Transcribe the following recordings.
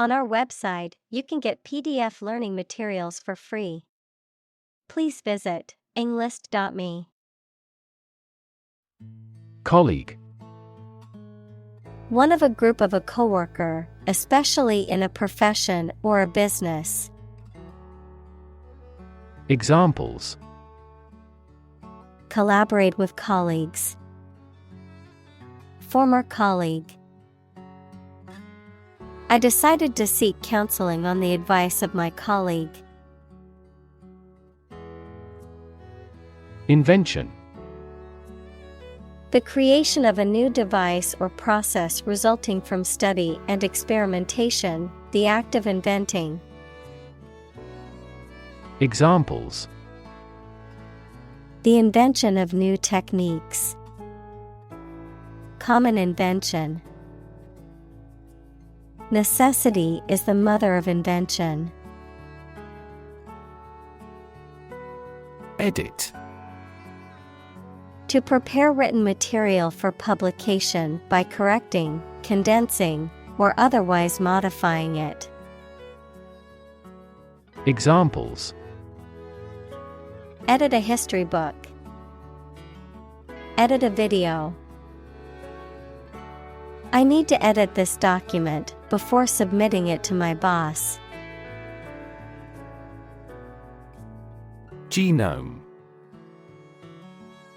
On our website, you can get PDF learning materials for free. Please visit englist.me. Colleague. One of a group of a coworker, especially in a profession or a business. Examples: Collaborate with colleagues. Former colleague. I decided to seek counseling on the advice of my colleague. Invention. The creation of a new device or process resulting from study and experimentation, the act of inventing. Examples: The invention of new techniques. Common invention. Necessity is the mother of invention. Edit. To prepare written material for publication by correcting, condensing, or otherwise modifying it. Examples: Edit a history book. Edit a video. I need to edit this document before submitting it to my boss. Genome.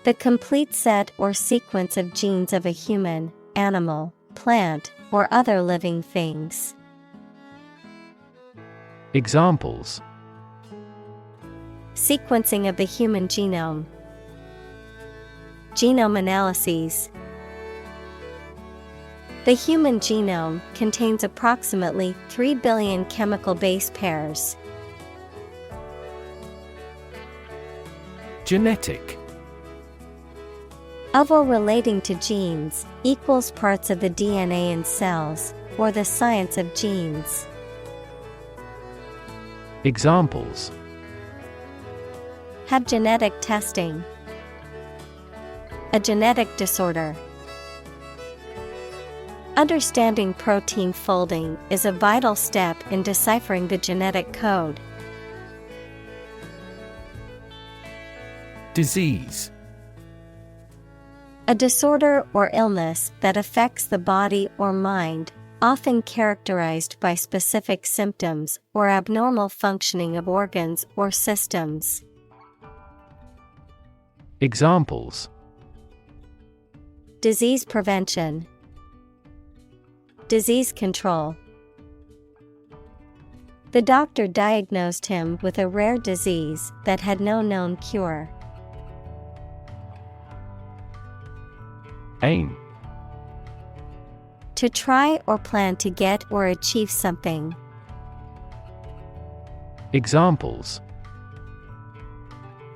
The complete set or sequence of genes of a human, animal, plant, or other living things. Examples: Sequencing of the human genome. Genome analyses. The human genome contains approximately 3 billion chemical base pairs. Genetic. Of or relating to genes, equals parts of the DNA in cells, or the science of genes. Examples: Have genetic testing. A genetic disorder. Understanding protein folding is a vital step in deciphering the genetic code. Disease. A disorder or illness that affects the body or mind, often characterized by specific symptoms or abnormal functioning of organs or systems. Examples: Disease prevention. Disease control. The doctor diagnosed him with a rare disease that had no known cure. Aim. To try or plan to get or achieve something. Examples: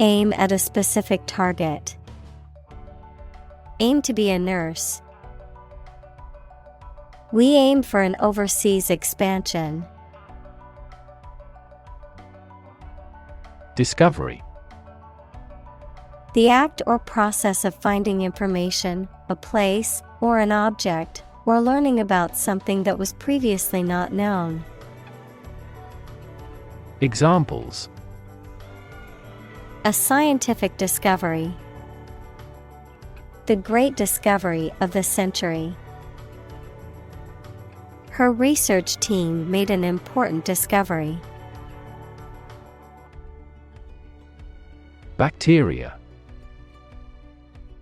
Aim at a specific target. Aim to be a nurse. We aim for an overseas expansion. Discovery. The act or process of finding information, a place, or an object, or learning about something that was previously not known. Examples: A scientific discovery. The great discovery of the century. Her research team made an important discovery. Bacteria.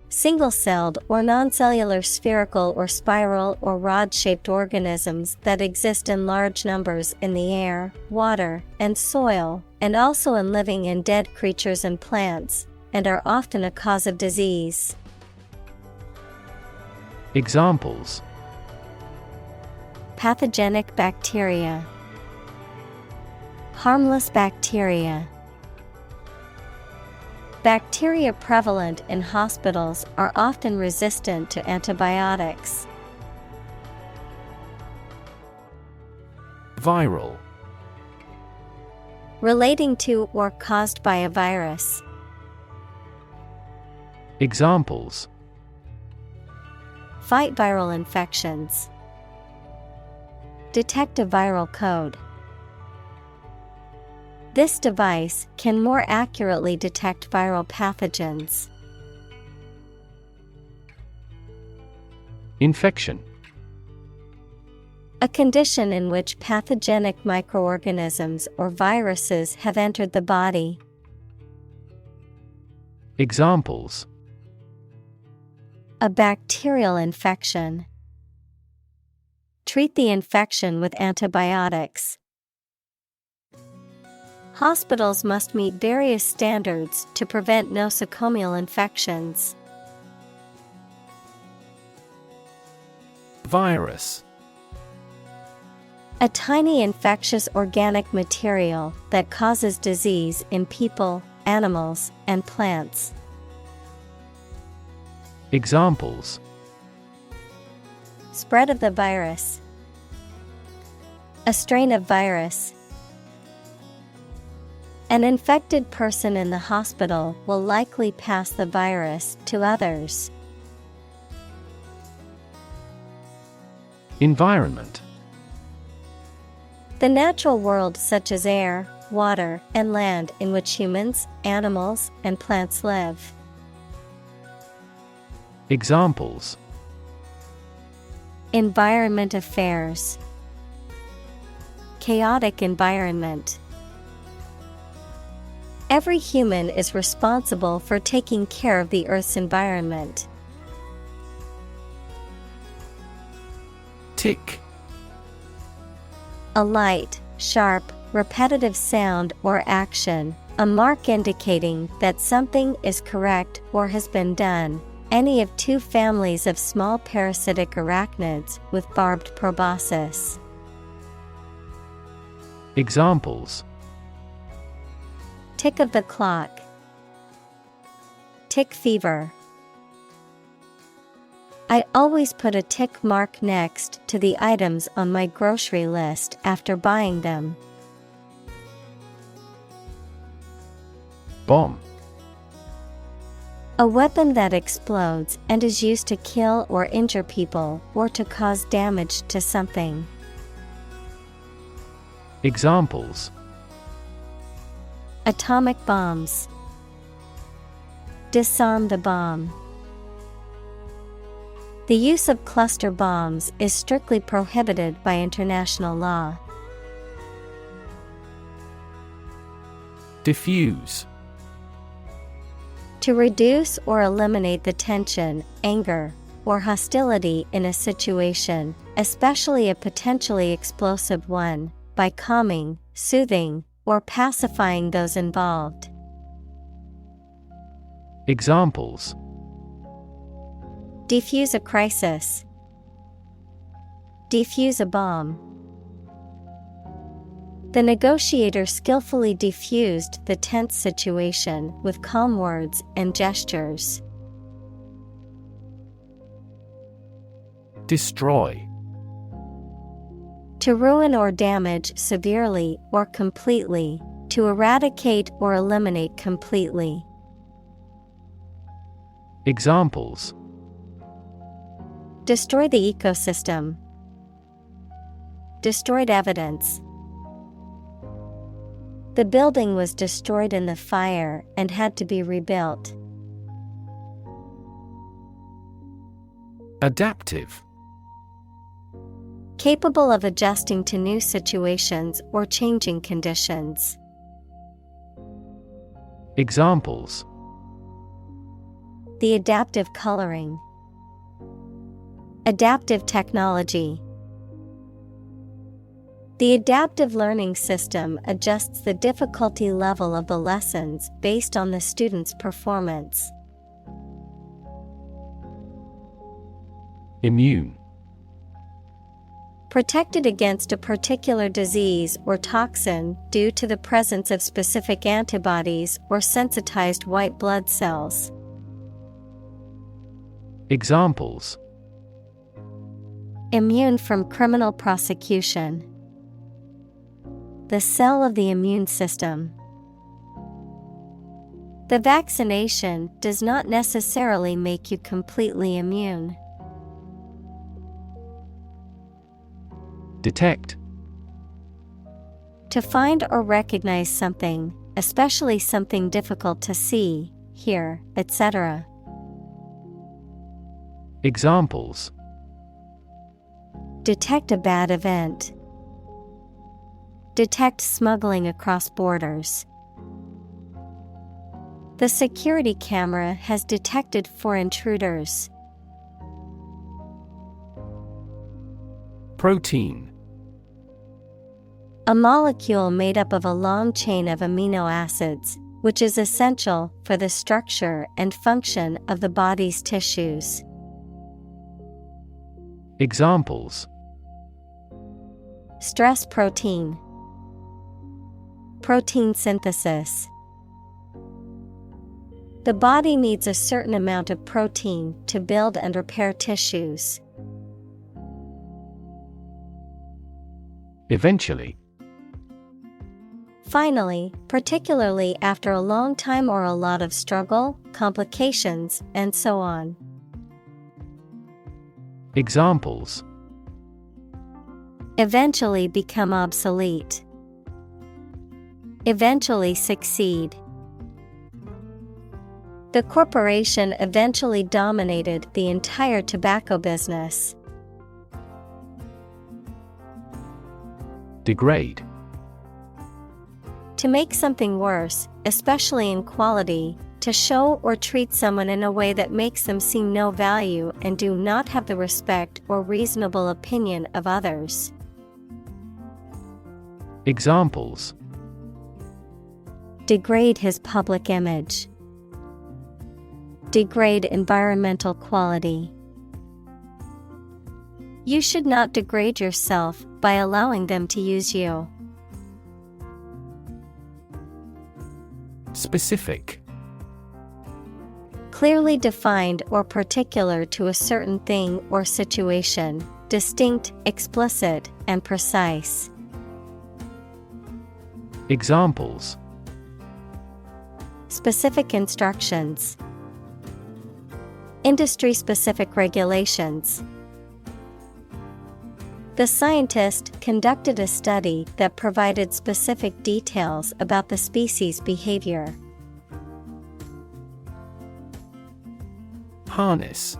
Single-celled or non-cellular spherical or spiral or rod-shaped organisms that exist in large numbers in the air, water, and soil, and also in living and dead creatures and plants, and are often a cause of disease. Examples: Pathogenic bacteria. Harmless bacteria. Bacteria prevalent in hospitals are often resistant to antibiotics. Viral. Relating to or caused by a virus. Examples: Fight viral infections. Detect a viral code. This device can more accurately detect viral pathogens. Infection. A condition in which pathogenic microorganisms or viruses have entered the body. Examples: A bacterial infection. Treat the infection with antibiotics. Hospitals must meet various standards to prevent nosocomial infections. Virus. A tiny infectious organic material that causes disease in people, animals, and plants. Examples: Spread of the virus. A strain of virus. An infected person in the hospital will likely pass the virus to others. Environment. The natural world such as air, water, and land in which humans, animals, and plants live. Examples: Environment affairs. Chaotic environment. Every human is responsible for taking care of the Earth's environment. Tick. A light, sharp, repetitive sound or action, a mark indicating that something is correct or has been done. Any of two families of small parasitic arachnids with barbed proboscis. Examples: Tick of the clock. Tick fever. I always put a tick mark next to the items on my grocery list after buying them. Bomb. A weapon that explodes and is used to kill or injure people or to cause damage to something. Examples: Atomic bombs. Disarm the bomb. The use of cluster bombs is strictly prohibited by international law. Diffuse. To reduce or eliminate the tension, anger, or hostility in a situation, especially a potentially explosive one, by calming, soothing, or pacifying those involved. Examples: Defuse a crisis. Defuse a bomb. The negotiator skillfully defused the tense situation with calm words and gestures. Destroy. To ruin or damage severely or completely, to eradicate or eliminate completely. Examples: Destroy the ecosystem. Destroyed evidence. The building was destroyed in the fire and had to be rebuilt. Adaptive. Capable of adjusting to new situations or changing conditions. Examples: The adaptive coloring. Adaptive technology. The adaptive learning system adjusts the difficulty level of the lessons based on the student's performance. Immune. Protected against a particular disease or toxin due to the presence of specific antibodies or sensitized white blood cells. Examples: Immune from criminal prosecution. The cell of the immune system. The vaccination does not necessarily make you completely immune. Detect. To find or recognize something, especially something difficult to see, hear, etc. Examples: Detect a bad event. Detect smuggling across borders. The security camera has detected 4 intruders. Protein. A molecule made up of a long chain of amino acids, which is essential for the structure and function of the body's tissues. Examples: Stress protein. Protein synthesis. The body needs a certain amount of protein to build and repair tissues. Eventually. Finally, particularly after a long time or a lot of struggle, complications, and so on. Examples: Eventually become obsolete. Eventually succeed. The corporation eventually dominated the entire tobacco business. Degrade. To make something worse, especially in quality, to show or treat someone in a way that makes them see no value and do not have the respect or reasonable opinion of others. Examples: Degrade his public image. Degrade environmental quality. You should not degrade yourself by allowing them to use you. Specific. Clearly defined or particular to a certain thing or situation, distinct, explicit, and precise. Examples: Specific instructions. Industry-specific regulations. The scientist conducted a study that provided specific details about the species' behavior. Harness.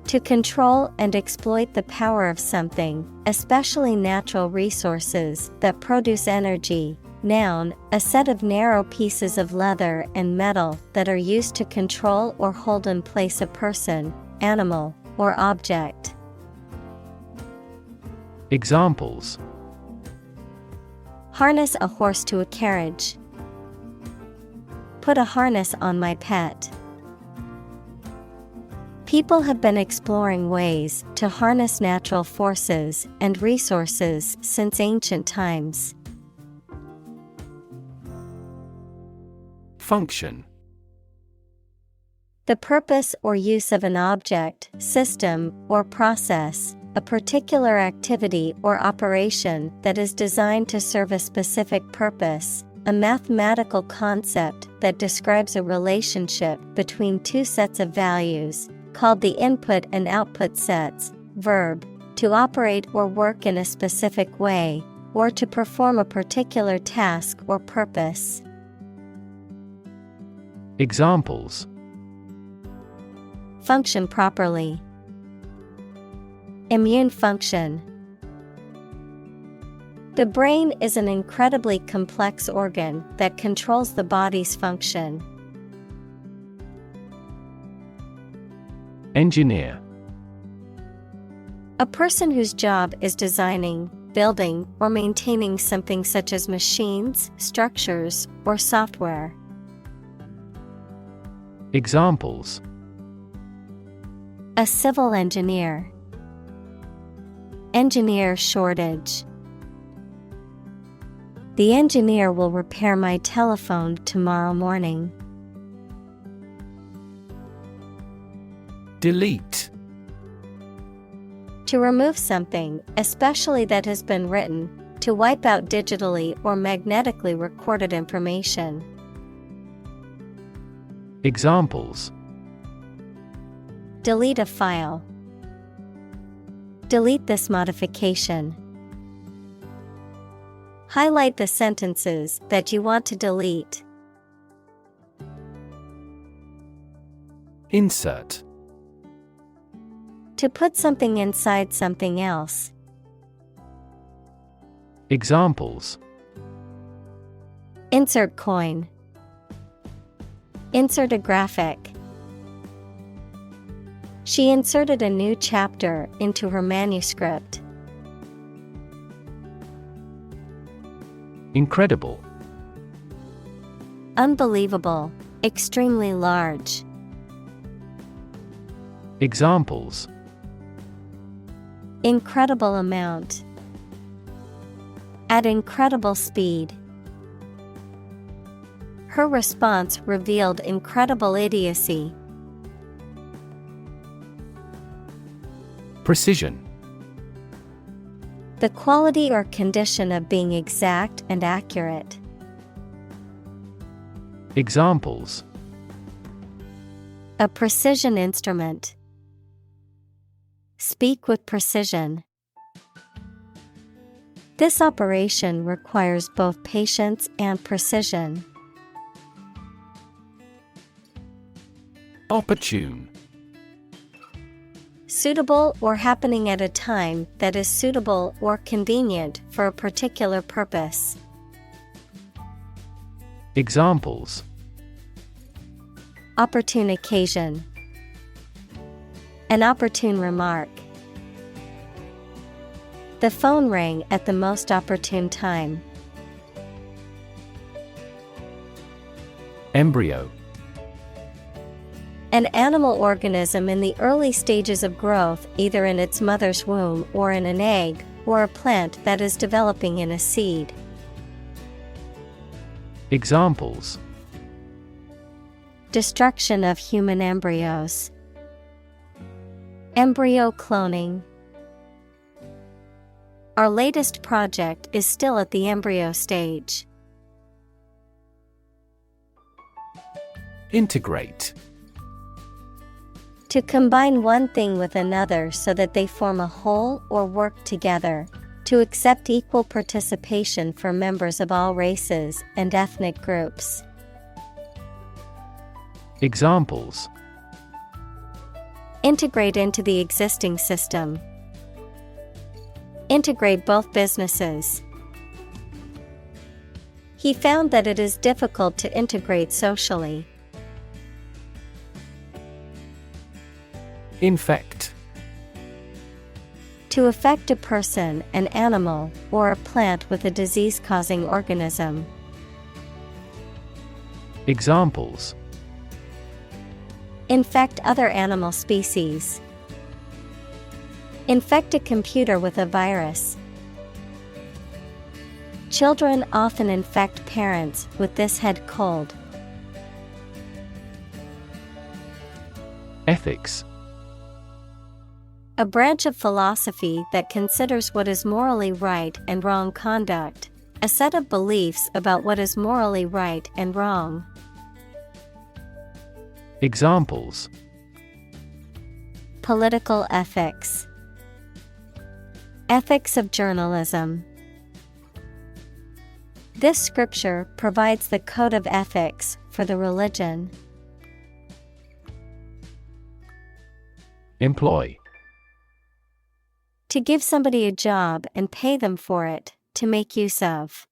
To control and exploit the power of something, especially natural resources that produce energy. Noun, a set of narrow pieces of leather and metal that are used to control or hold in place a person, animal, or object. Examples: Harness a horse to a carriage. Put a harness on my pet. People have been exploring ways to harness natural forces and resources since ancient times. Function. The purpose or use of an object, system, or process, a particular activity or operation that is designed to serve a specific purpose, a mathematical concept that describes a relationship between two sets of values, called the input and output sets. Verb, to operate or work in a specific way, or to perform a particular task or purpose. Examples: Function properly. Immune function. The brain is an incredibly complex organ that controls the body's function. Engineer. A person whose job is designing, building, or maintaining something such as machines, structures, or software. Examples: A civil engineer. Engineer shortage. The engineer will repair my telephone tomorrow morning. Delete. To remove something, especially that has been written, to wipe out digitally or magnetically recorded information. Examples: Delete a file. Delete this modification. Highlight the sentences that you want to delete. Insert. To put something inside something else. Examples: Insert coin. Insert a graphic. She inserted a new chapter into her manuscript. Incredible. Unbelievable. Extremely large. Examples: Incredible amount. At incredible speed. Her response revealed incredible idiocy. Precision. The quality or condition of being exact and accurate. Examples: A precision instrument. Speak with precision. This operation requires both patience and precision. Opportune. Suitable or happening at a time that is suitable or convenient for a particular purpose. Examples: Opportune occasion. An opportune remark. The phone rang at the most opportune time. Embryo. An animal organism in the early stages of growth, either in its mother's womb or in an egg, or a plant that is developing in a seed. Examples: Destruction of human embryos. Embryo cloning. Our latest project is still at the embryo stage. Integrate. To combine one thing with another so that they form a whole or work together. To accept equal participation for members of all races and ethnic groups. Examples: Integrate into the existing system. Integrate both businesses. He found that it is difficult to integrate socially. Infect. To affect a person, an animal, or a plant with a disease-causing organism. Examples: Infect other animal species. Infect a computer with a virus. Children often infect parents with this head cold. Ethics. A branch of philosophy that considers what is morally right and wrong conduct, a set of beliefs about what is morally right and wrong. Examples: Political ethics. Ethics of journalism. This scripture provides the code of ethics for the religion. Employ. To give somebody a job and pay them for it, to make use of.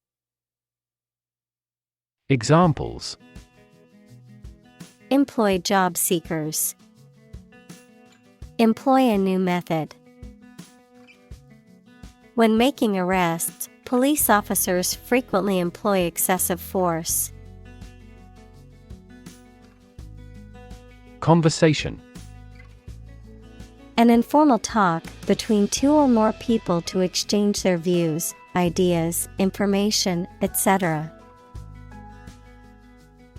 Examples: Employ job seekers. Employ a new method. When making arrests, police officers frequently employ excessive force. Conversation. An informal talk between two or more people to exchange their views, ideas, information, etc.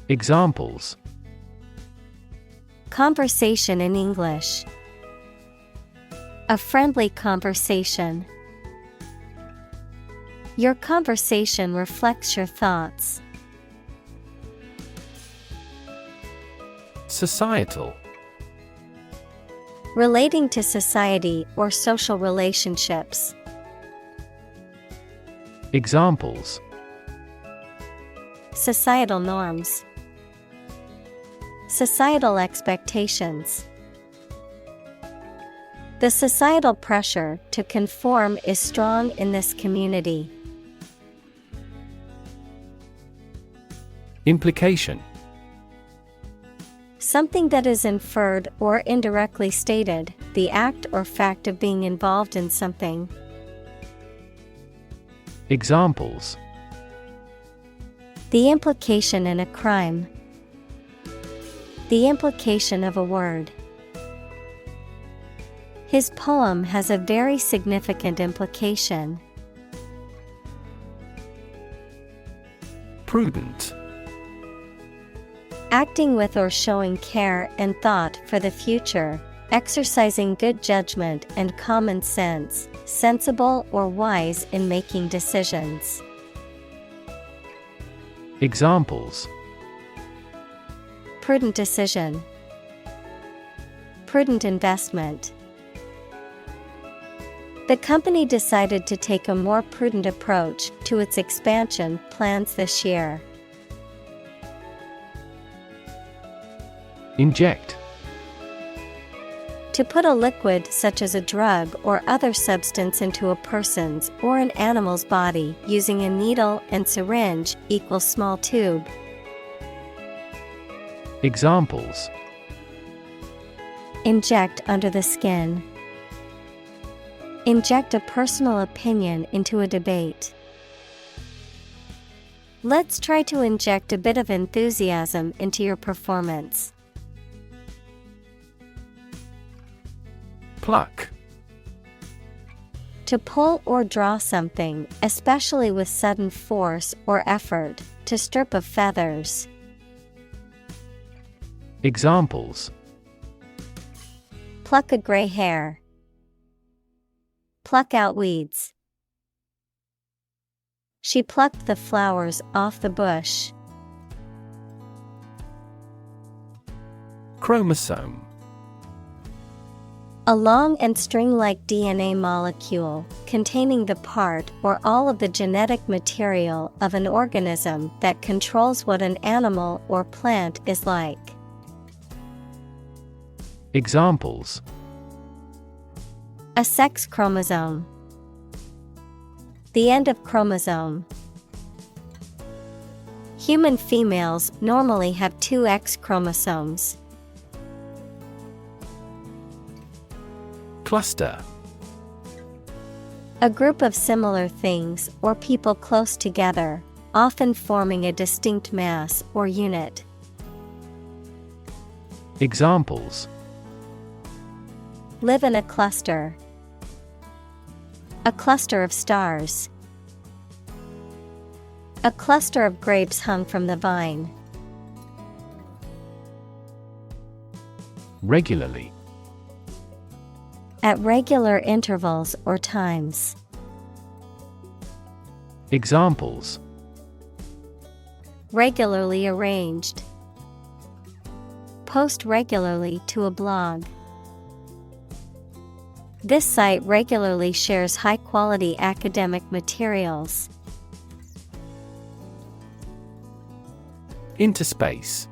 Examples: Conversation in English. A friendly conversation. Your conversation reflects your thoughts. Societal. Relating to society or social relationships. Examples: Societal norms. Societal expectations. The societal pressure to conform is strong in this community. Implication: Something that is inferred or indirectly stated, the act or fact of being involved in something. Examples: The implication in a crime. The implication of a word. His poem has a very significant implication. Prudent: Acting with or showing care and thought for the future, exercising good judgment and common sense, sensible or wise in making decisions. Examples: Prudent decision. Prudent investment. The company decided to take a more prudent approach to its expansion plans this year. Inject: To put a liquid such as a drug or other substance into a person's or an animal's body using a needle and syringe equals small tube. Examples: Inject under the skin. Inject a personal opinion into a debate. Let's try to inject a bit of enthusiasm into your performance. Pluck: To pull or draw something, especially with sudden force or effort, to strip of feathers. Examples: Pluck a gray hair. Pluck out weeds. She plucked the flowers off the bush. Chromosome: A long and string-like DNA molecule containing the part or all of the genetic material of an organism that controls what an animal or plant is like. Examples: A sex chromosome. The end of chromosome. Human females normally have 2 X chromosomes. Cluster: A group of similar things or people close together, often forming a distinct mass or unit. Examples: Live in a cluster. A cluster of stars. A cluster of grapes hung from the vine. Regularly: At regular intervals or times. Examples: Regularly arranged. Post regularly to a blog. This site regularly shares high-quality academic materials. Interspace: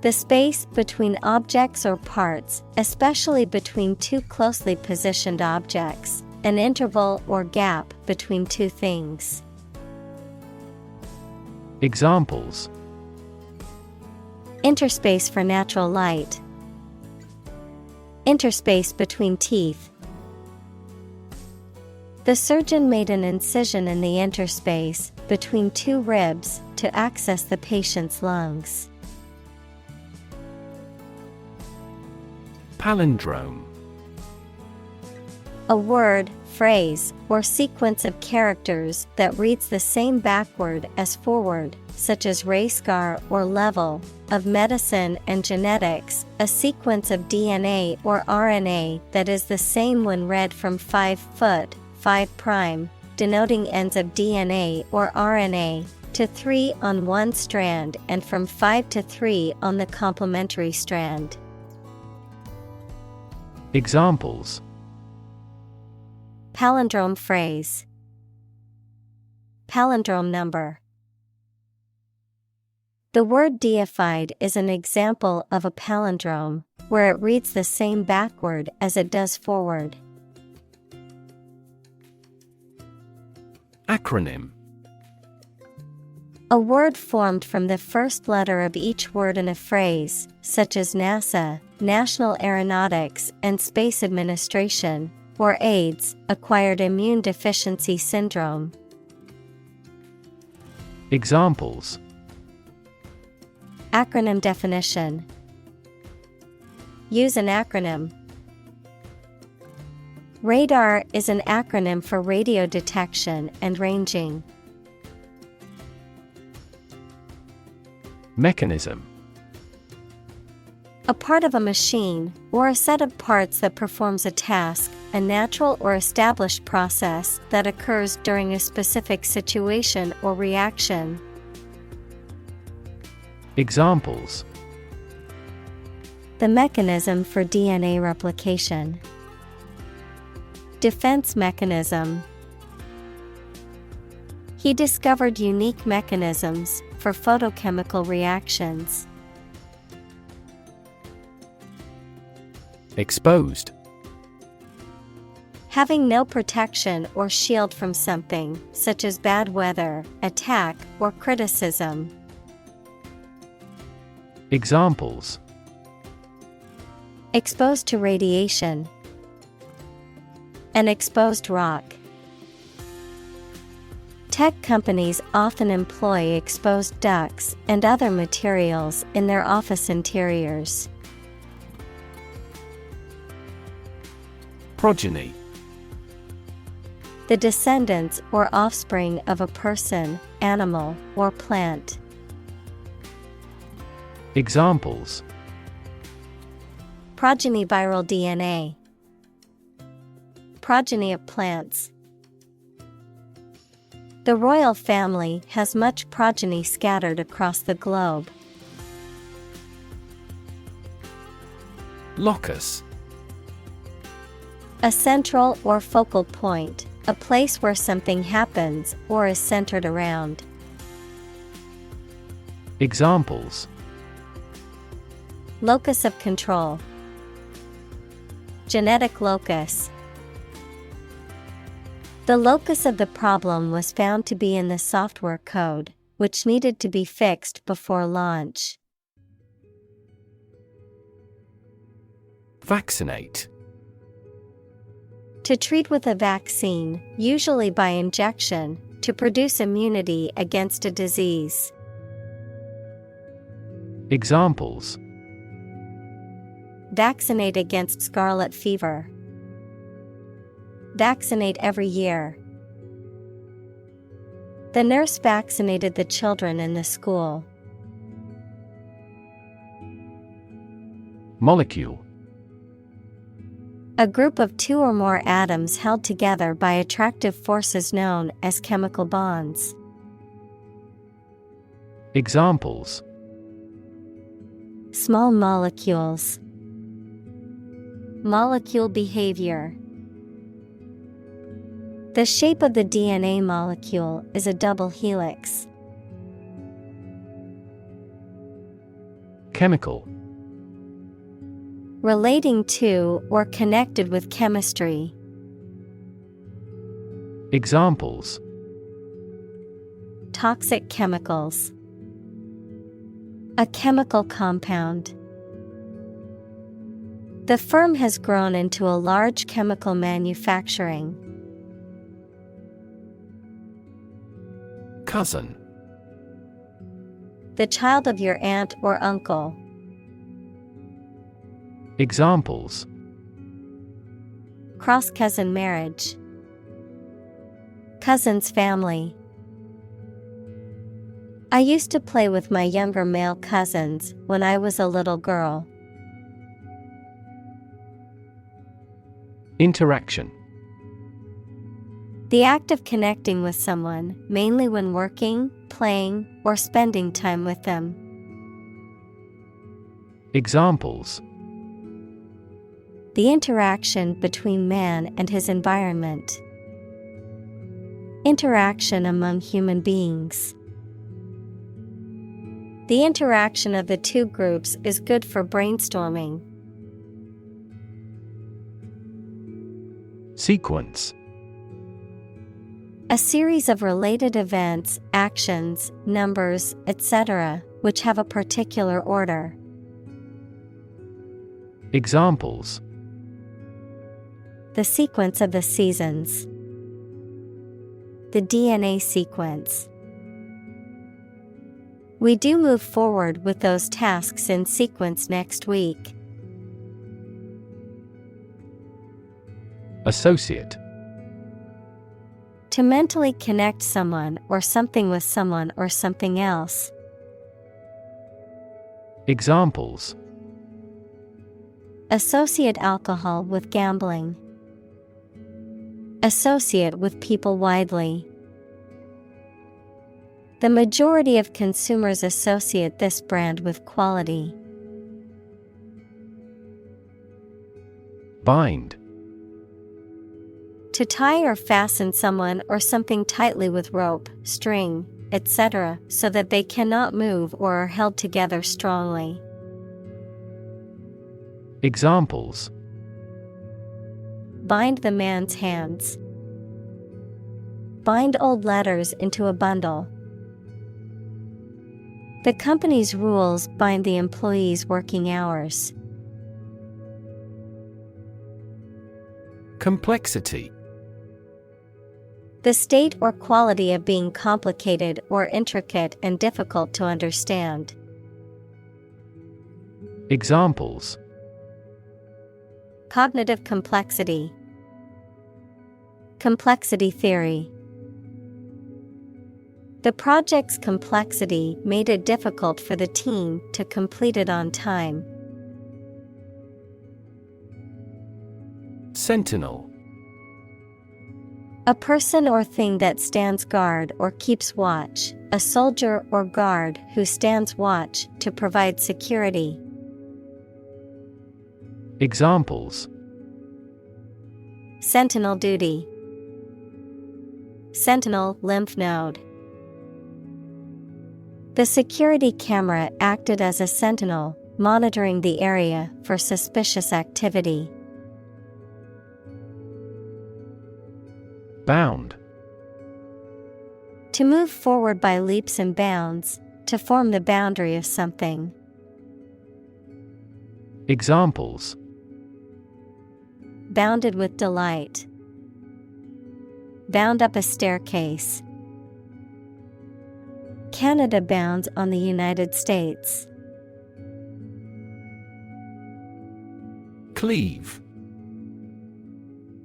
The space between objects or parts, especially between 2 closely positioned objects, an interval or gap between 2 things. Examples: Interspace for natural light. Interspace between teeth. The surgeon made an incision in the interspace between 2 ribs to access the patient's lungs. Palindrome: A word, phrase, or sequence of characters that reads the same backward as forward, such as race, scar, or level, of medicine and genetics, a sequence of DNA or RNA that is the same when read from 5' 5', denoting ends of DNA or RNA, to 3 on one strand and from 5 to 3 on the complementary strand. Examples: palindrome phrase, palindrome number. The word deified is an example of a palindrome, where it reads the same backward as it does forward. Acronym: a word formed from the first letter of each word in a phrase, such as NASA, National Aeronautics and Space Administration, or AIDS, acquired immune deficiency syndrome. Examples: acronym definition. Use an acronym. Radar is an acronym for radio detection and ranging. Mechanism: a part of a machine, or a set of parts that performs a task, a natural or established process that occurs during a specific situation or reaction. Examples: the mechanism for DNA replication. Defense mechanism. He discovered unique mechanisms for photochemical reactions. Exposed: having no protection or shield from something, such as bad weather, attack, or criticism. Examples: exposed to radiation. An exposed rock. Tech companies often employ exposed ducts and other materials in their office interiors. Progeny: the descendants or offspring of a person, animal, or plant. Examples: progeny viral DNA. Progeny of plants. The royal family has much progeny scattered across the globe. Locus: a central or focal point, a place where something happens or is centered around. Examples: locus of control. Genetic locus. The locus of the problem was found to be in the software code, which needed to be fixed before launch. Vaccinate: to treat with a vaccine, usually by injection, to produce immunity against a disease. Examples: vaccinate against scarlet fever. Vaccinate every year. The nurse vaccinated the children in the school. Molecule: a group of two or more atoms held together by attractive forces known as chemical bonds. Examples: small molecules. Molecule behavior. The shape of the DNA molecule is a double helix. Chemical: relating to or connected with chemistry. Examples: toxic chemicals. A chemical compound. The firm has grown into a large chemical manufacturing. Cousin: the child of your aunt or uncle. Examples: cross-cousin marriage. Cousin's family. I used to play with my younger male cousins when I was a little girl. Interaction: the act of connecting with someone, mainly when working, playing, or spending time with them. The interaction between man and his environment. Interaction among human beings. The interaction of the two groups is good for brainstorming. Sequence. A series of related events, actions, numbers, etc., which have a particular order. Examples. The sequence of the seasons. The DNA sequence. We do move forward with those tasks in sequence next week. Associate. To mentally connect someone or something with someone or something else. Examples. Associate alcohol with gambling. Associate with people widely. The majority of consumers associate this brand with quality. Bind. To tie or fasten someone or something tightly with rope, string, etc., so that they cannot move or are held together strongly. Examples. Bind the man's hands. Bind old letters into a bundle. The company's rules bind the employees' working hours. Complexity. The state or quality of being complicated or intricate and difficult to understand. Examples. Cognitive complexity. Complexity theory. The project's complexity made it difficult for the team to complete it on time. Sentinel. A person or thing that stands guard or keeps watch, a soldier or guard who stands watch to provide security. Examples. Sentinel duty. Sentinel lymph node. The security camera acted as a sentinel, monitoring the area for suspicious activity. Bound. To move forward by leaps and bounds, to form the boundary of something. Examples. Bounded with delight. Bound up a staircase. Canada bounds on the United States. Cleave.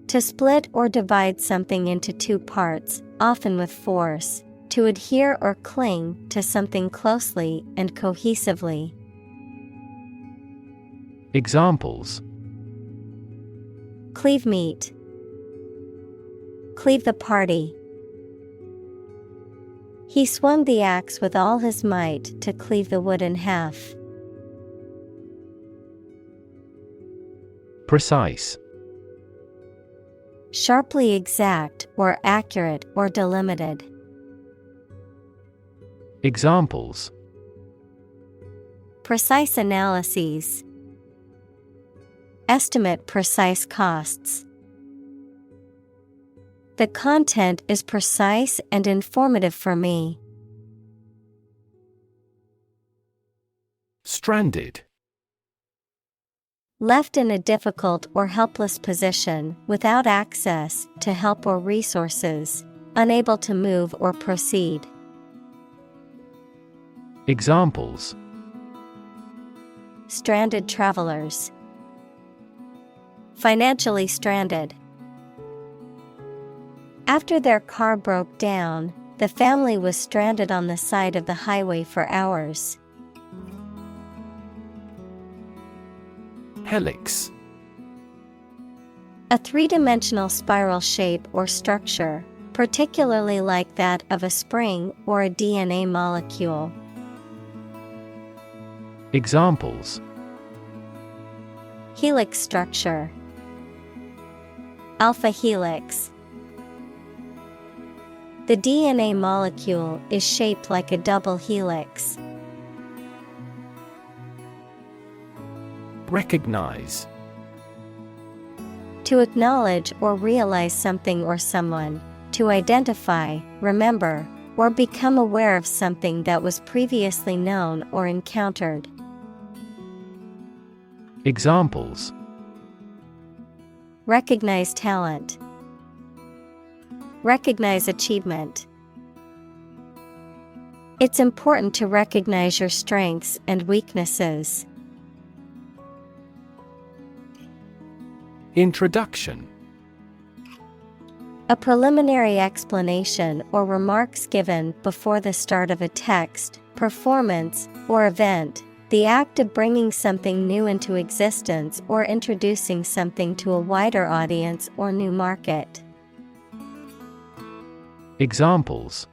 To split or divide something into two parts, often with force, to adhere or cling to something closely and cohesively. Examples. Cleave meat. Cleave the party. He swung the axe with all his might to cleave the wood in half. Precise. Sharply exact or accurate or delimited. Examples. Precise analyses. Estimate precise costs. The content is precise and informative for me. Stranded. Left in a difficult or helpless position, without access to help or resources, unable to move or proceed. Examples. Stranded travelers. Financially stranded. After their car broke down, the family was stranded on the side of the highway for hours. Helix. A three-dimensional spiral shape or structure, particularly like that of a spring or a DNA molecule. Examples. Helix structure. Alpha helix. The DNA molecule is shaped like a double helix. Recognize. To acknowledge or realize something or someone, to identify, remember, or become aware of something that was previously known or encountered. Examples: Recognize talent. Recognize achievement. It's important to recognize your strengths and weaknesses. Introduction. A preliminary explanation or remarks given before the start of a text, performance, or event, the act of bringing something new into existence or introducing something to a wider audience or new market. Examples: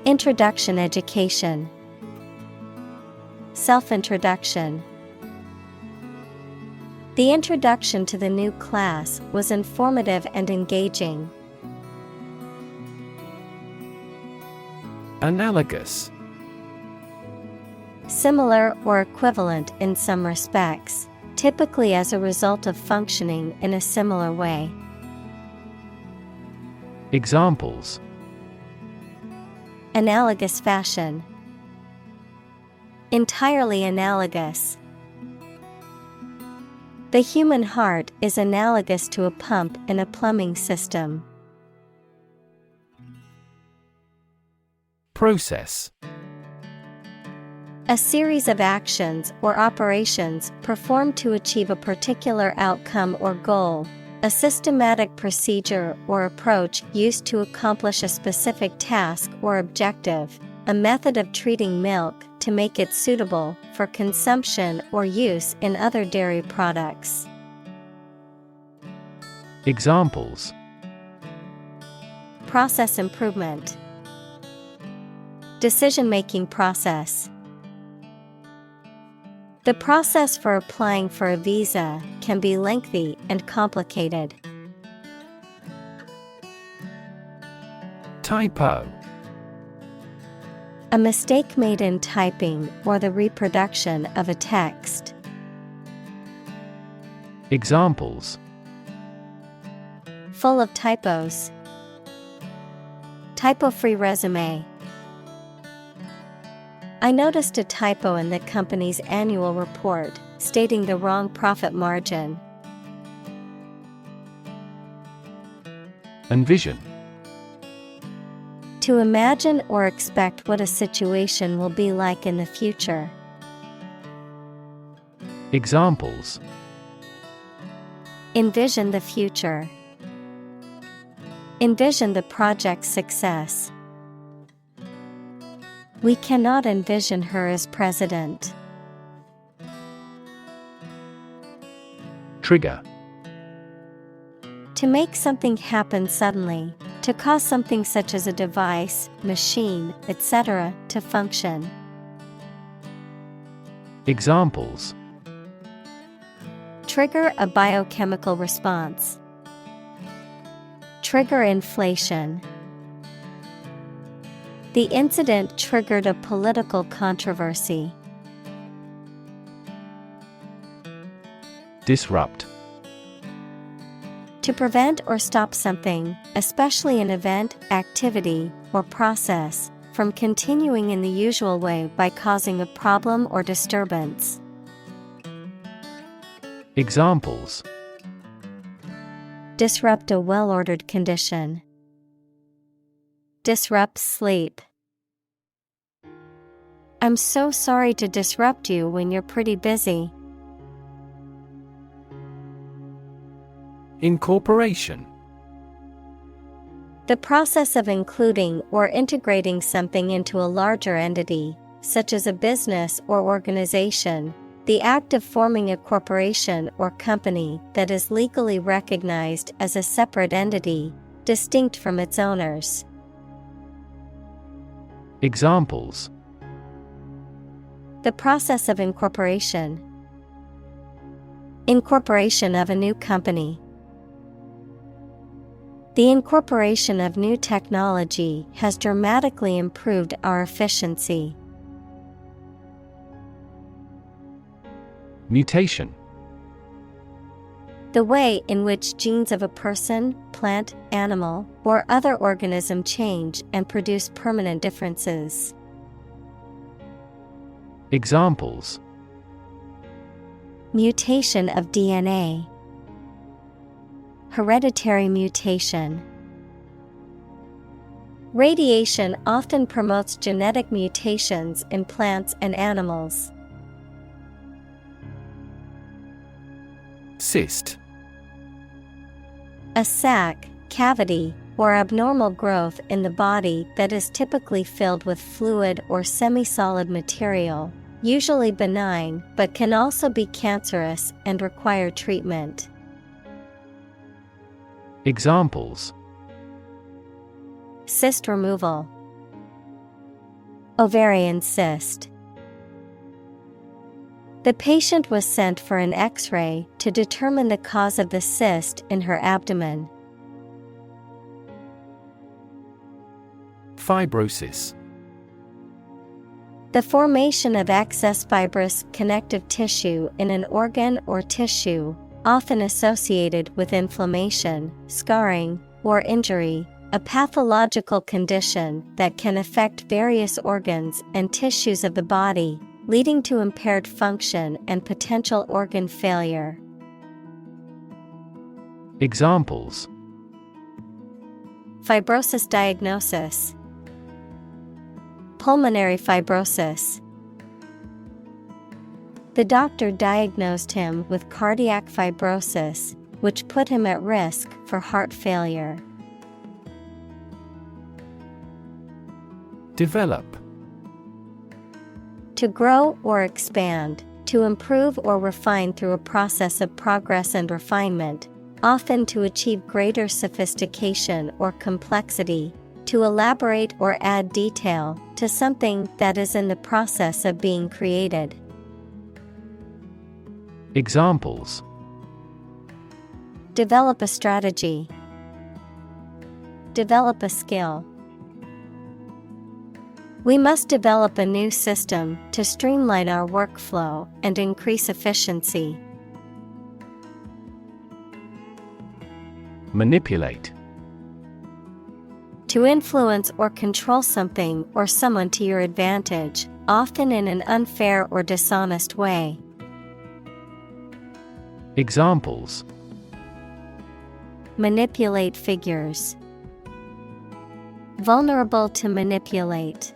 Introduction education. Self-introduction. The introduction to the new class was informative and engaging. Analogous. Similar or equivalent in some respects, typically as a result of functioning in a similar way. Examples: Analogous fashion. Entirely analogous. The human heart is analogous to a pump in a plumbing system. Process. A series of actions or operations performed to achieve a particular outcome or goal. A systematic procedure or approach used to accomplish a specific task or objective. A method of treating milk to make it suitable for consumption or use in other dairy products. Examples: Process improvement. Decision-making process. The process for applying for a visa can be lengthy and complicated. Typo. A mistake made in typing or the reproduction of a text. Examples: Full of typos. Typo-free resume. I noticed a typo in the company's annual report, stating the wrong profit margin. Envision. To imagine or expect what a situation will be like in the future. Examples: Envision the future. Envision the project's success. We cannot envision her as president. Trigger. To make something happen suddenly, to cause something such as a device, machine, etc., to function. Examples: Trigger a biochemical response. Trigger inflation. The incident triggered a political controversy. Disrupt. To prevent or stop something, especially an event, activity, or process, from continuing in the usual way by causing a problem or disturbance. Examples: Disrupt a well-ordered condition. Disrupt sleep. I'm so sorry to disrupt you when you're pretty busy. Incorporation. The process of including or integrating something into a larger entity, such as a business or organization. The act of forming a corporation or company that is legally recognized as a separate entity, distinct from its owners. Examples: The process of incorporation. Incorporation of a new company. The incorporation of new technology has dramatically improved our efficiency. Mutation. The way in which genes of a person, plant, animal, or other organism change and produce permanent differences. Examples: mutation of DNA, hereditary mutation. Radiation often promotes genetic mutations in plants and animals. Cyst. A sac, cavity, or abnormal growth in the body that is typically filled with fluid or semi-solid material, usually benign but can also be cancerous and require treatment. Examples: cyst removal, ovarian cyst. The patient was sent for an X-ray to determine the cause of the cyst in her abdomen. Fibrosis. The formation of excess fibrous connective tissue in an organ or tissue, often associated with inflammation, scarring, or injury, a pathological condition that can affect various organs and tissues of the body, leading to impaired function and potential organ failure. Examples: fibrosis diagnosis, pulmonary fibrosis. The doctor diagnosed him with cardiac fibrosis, which put him at risk for heart failure. Develop. To grow or expand, to improve or refine through a process of progress and refinement, often to achieve greater sophistication or complexity, to elaborate or add detail to something that is in the process of being created. Examples: develop a strategy, develop a skill. We must develop a new system to streamline our workflow and increase efficiency. Manipulate. To influence or control something or someone to your advantage, often in an unfair or dishonest way. Examples: manipulate figures, vulnerable to manipulate.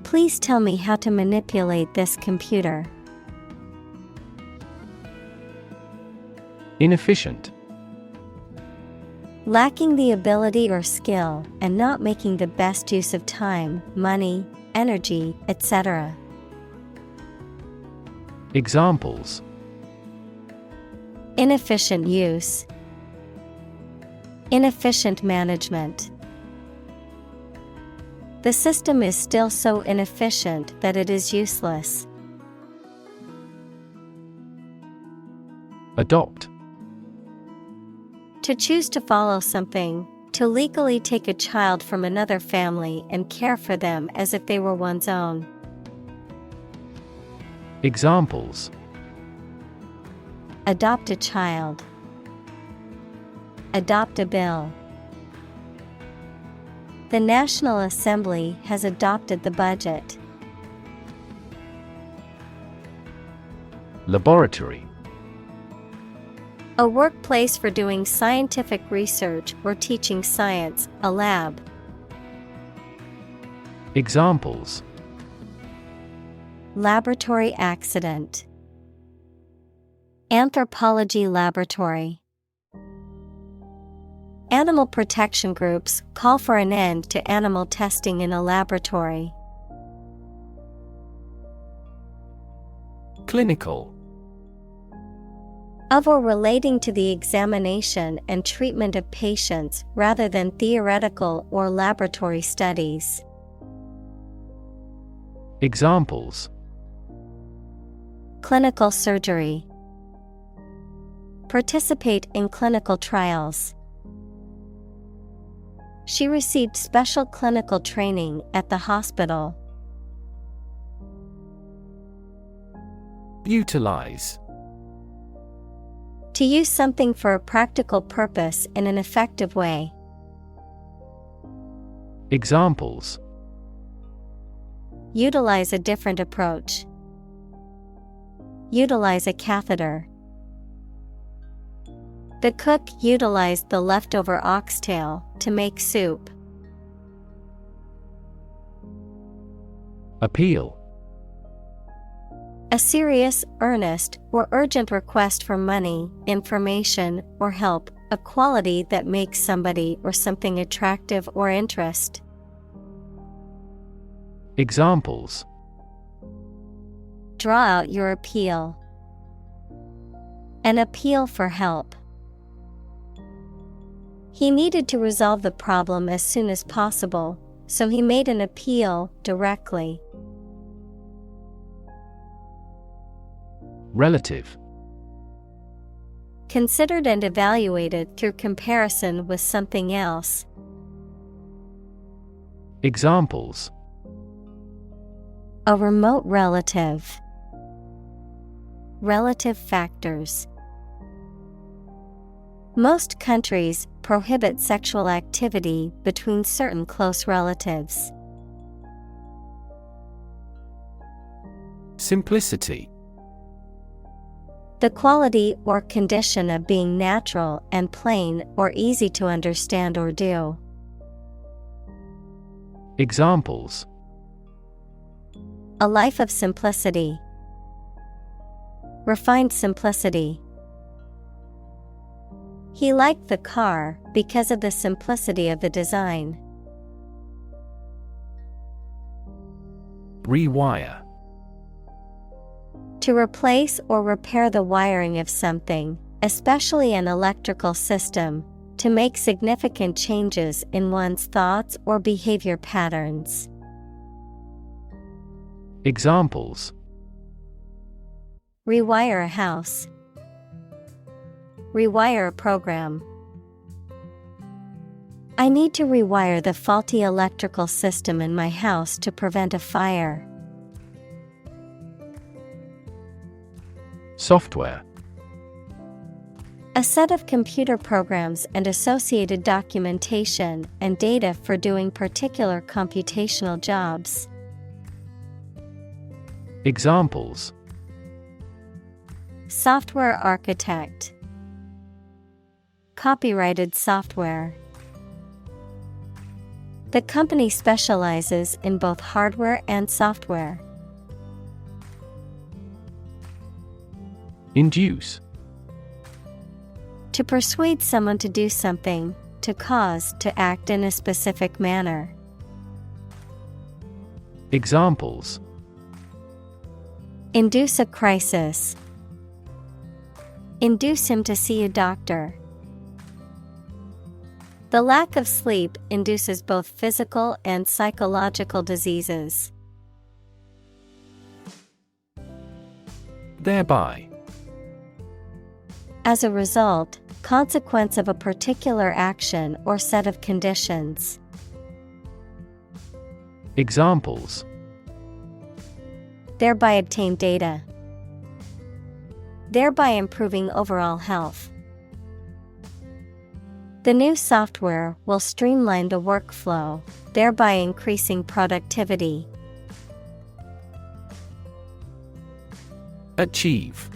Please tell me how to manipulate this computer. Inefficient. Lacking the ability or skill and not making the best use of time, money, energy, etc. Examples: inefficient use, inefficient management. The system is still so inefficient that it is useless. Adopt. To choose to follow something, to legally take a child from another family and care for them as if they were one's own. Examples: adopt a child, adopt a bill. The National Assembly has adopted the budget. Laboratory. A workplace for doing scientific research or teaching science, a lab. Examples: laboratory accident, anthropology laboratory. Animal protection groups call for an end to animal testing in a laboratory. Clinical. Of or relating to the examination and treatment of patients rather than theoretical or laboratory studies. Examples: clinical surgery, Participate in clinical trials. She received special clinical training at the hospital. Utilize. To use something for a practical purpose in an effective way. Examples. Utilize a different approach. Utilize a catheter. The cook utilized the leftover oxtail to make soup. Appeal. A serious, earnest, or urgent request for money, information, or help, a quality that makes somebody or something attractive or interest. Examples. Draw out your appeal. An appeal for help. He needed to resolve the problem as soon as possible, so he made an appeal directly. Relative. Considered and evaluated through comparison with something else. Examples. A remote relative. Relative factors. Most countries prohibit sexual activity between certain close relatives. Simplicity. The quality or condition of being natural and plain or easy to understand or do. Examples. A life of simplicity. Refined simplicity. He liked the car because of the simplicity of the design. Rewire. To replace or repair the wiring of something, especially an electrical system, to make significant changes in one's thoughts or behavior patterns. Examples. Rewire a house. Rewire a program. I need to rewire the faulty electrical system in my house to prevent a fire. Software. A set of computer programs and associated documentation and data for doing particular computational jobs. Examples. Software architect. Copyrighted software. The company specializes in both hardware and software. Induce. To persuade someone to do something, to cause to act in a specific manner. Examples. Induce a crisis. Induce him to see a doctor. The lack of sleep induces both physical and psychological diseases. Thereby. As a result, consequence of a particular action or set of conditions. Examples. Thereby obtain data. Thereby improving overall health. The new software will streamline the workflow, thereby increasing productivity. Achieve.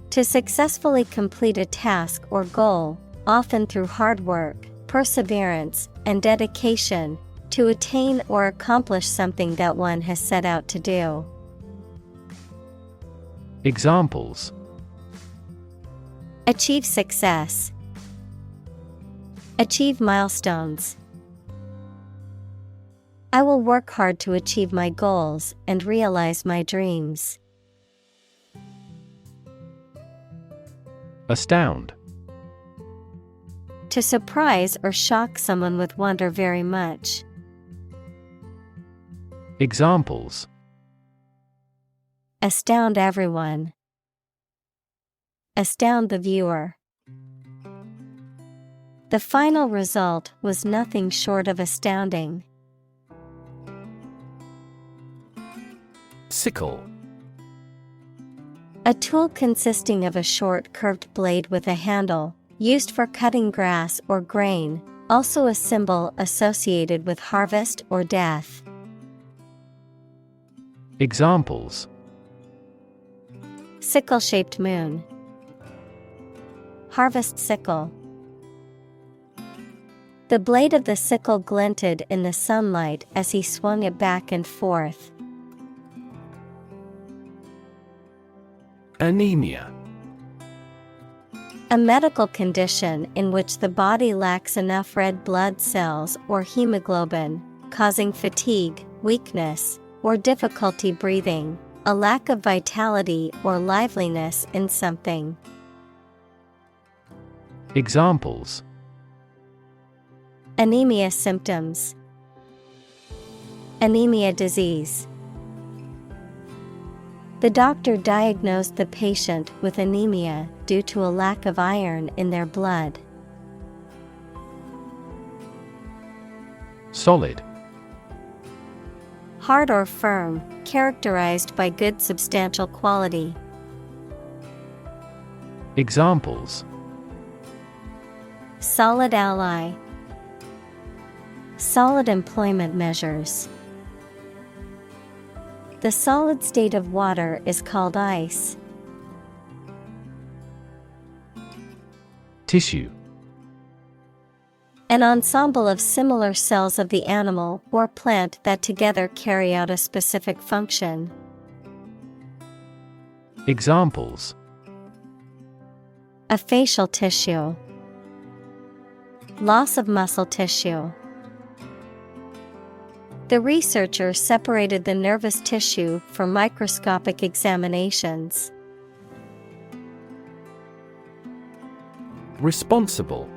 To successfully complete a task or goal, often through hard work, perseverance, and dedication, to attain or accomplish something that one has set out to do. Examples. Achieve success. Achieve milestones. I will work hard to achieve my goals and realize my dreams. Astound. To surprise or shock someone with wonder very much. Examples. Astound everyone. astound the viewer. The final result was nothing short of astounding. Sickle. A tool consisting of a short curved blade with a handle, used for cutting grass or grain, also a symbol associated with harvest or death. Examples: sickle-shaped moon, harvest sickle. The blade of the sickle glinted in the sunlight as he swung it back and forth. Anemia. A medical condition in which the body lacks enough red blood cells or hemoglobin, causing fatigue, weakness, or difficulty breathing, a lack of vitality or liveliness in something. Examples: anemia symptoms, anemia disease. The doctor diagnosed the patient with anemia due to a lack of iron in their blood. Solid. Hard or firm, characterized by good substantial quality. Examples: solid ally, solid employment measures. The solid state of water is called ice. Tissue. An ensemble of similar cells of the animal or plant that together carry out a specific function. Examples: a facial tissue, loss of muscle tissue. The researcher separated the nervous tissue for microscopic examinations. Responsible.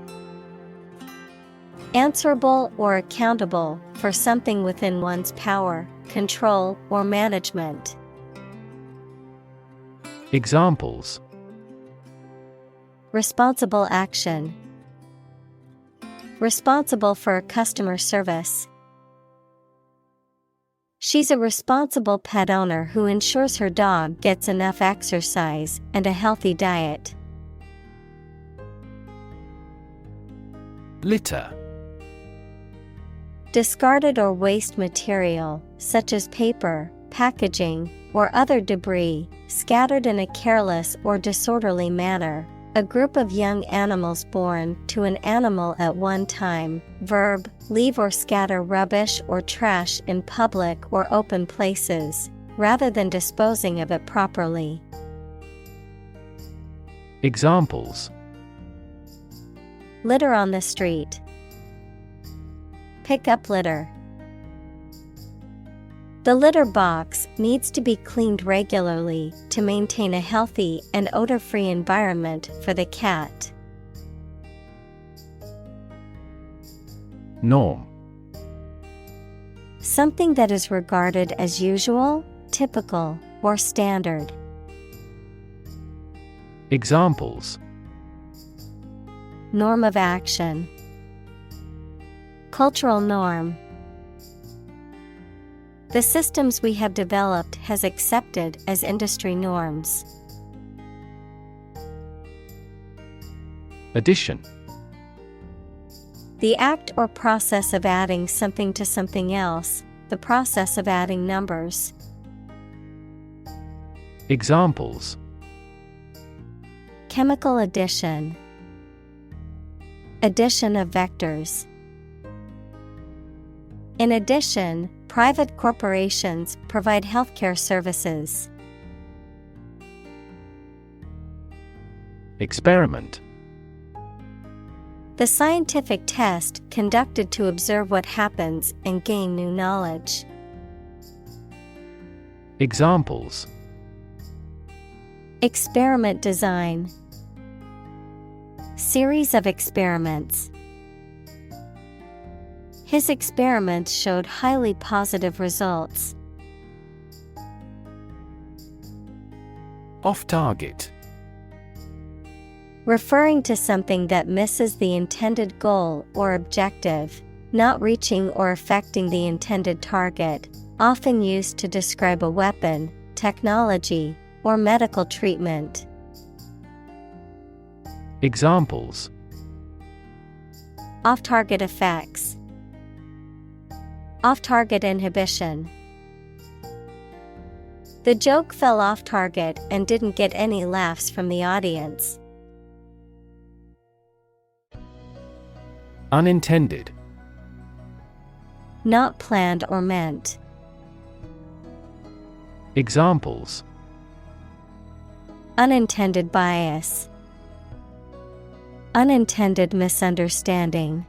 Answerable or accountable for something within one's power, control, or management. Examples: responsible action, responsible for customer service. She's a responsible pet owner who ensures her dog gets enough exercise and a healthy diet. Litter. Discarded or waste material, such as paper, packaging, or other debris, scattered in a careless or disorderly manner. A group of young animals born to an animal at one time. Verb, leave or scatter rubbish or trash in public or open places, rather than disposing of it properly. Examples: litter on the street, pick up litter. The litter box needs to be cleaned regularly to maintain a healthy and odor-free environment for the cat. Norm. Something that is regarded as usual, typical, or standard. Examples: norm of action, cultural norm. The systems we have developed has accepted as industry norms. Addition. The act or process of adding something to something else, the process of adding numbers. Examples: chemical addition, addition of vectors. In addition, private corporations provide healthcare services. Experiment. The scientific test conducted to observe what happens and gain new knowledge. Examples: experiment design, series of experiments. His experiments showed highly positive results. Off target. Referring to something that misses the intended goal or objective, not reaching or affecting the intended target, often used to describe a weapon, technology, or medical treatment. Examples: Off-target effects. Off-target inhibition. The joke fell off target and didn't get any laughs from the audience. Unintended. Not planned or meant. Examples: Unintended bias. Unintended misunderstanding.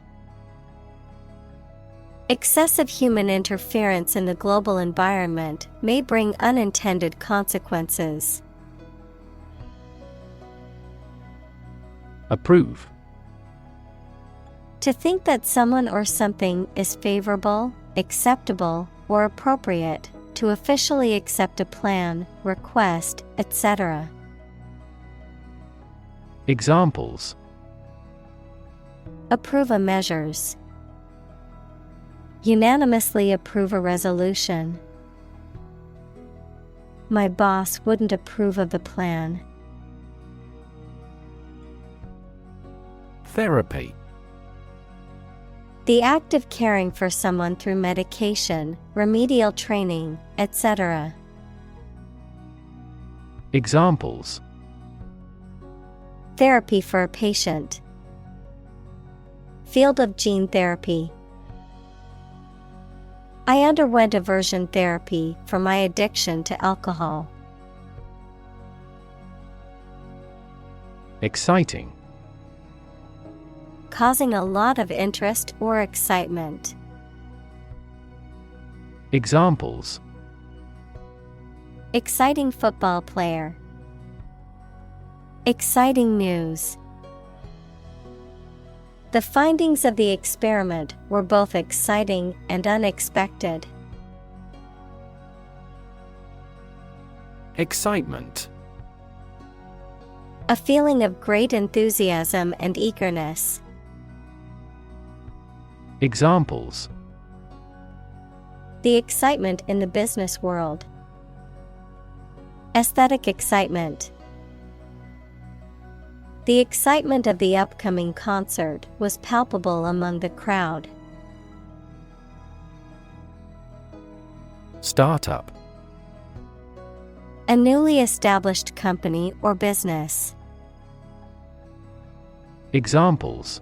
Excessive human interference in the global environment may bring unintended consequences. Approve. To think that someone or something is favorable, acceptable, or appropriate, to officially accept a plan, request, etc. Examples: Approve a measures. Unanimously approve a resolution. My boss wouldn't approve of the plan. Therapy. The act of caring for someone through medication, remedial training, etc. Examples: Therapy for a patient. Field of gene therapy. I underwent aversion therapy for my addiction to alcohol. Exciting. Causing a lot of interest or excitement. Examples: Exciting football player. Exciting news. The findings of the experiment were both exciting and unexpected. Excitement. A feeling of great enthusiasm and eagerness. Examples: The excitement in the business world. Aesthetic excitement. The excitement of the upcoming concert was palpable among the crowd. Startup. A newly established company or business. Examples: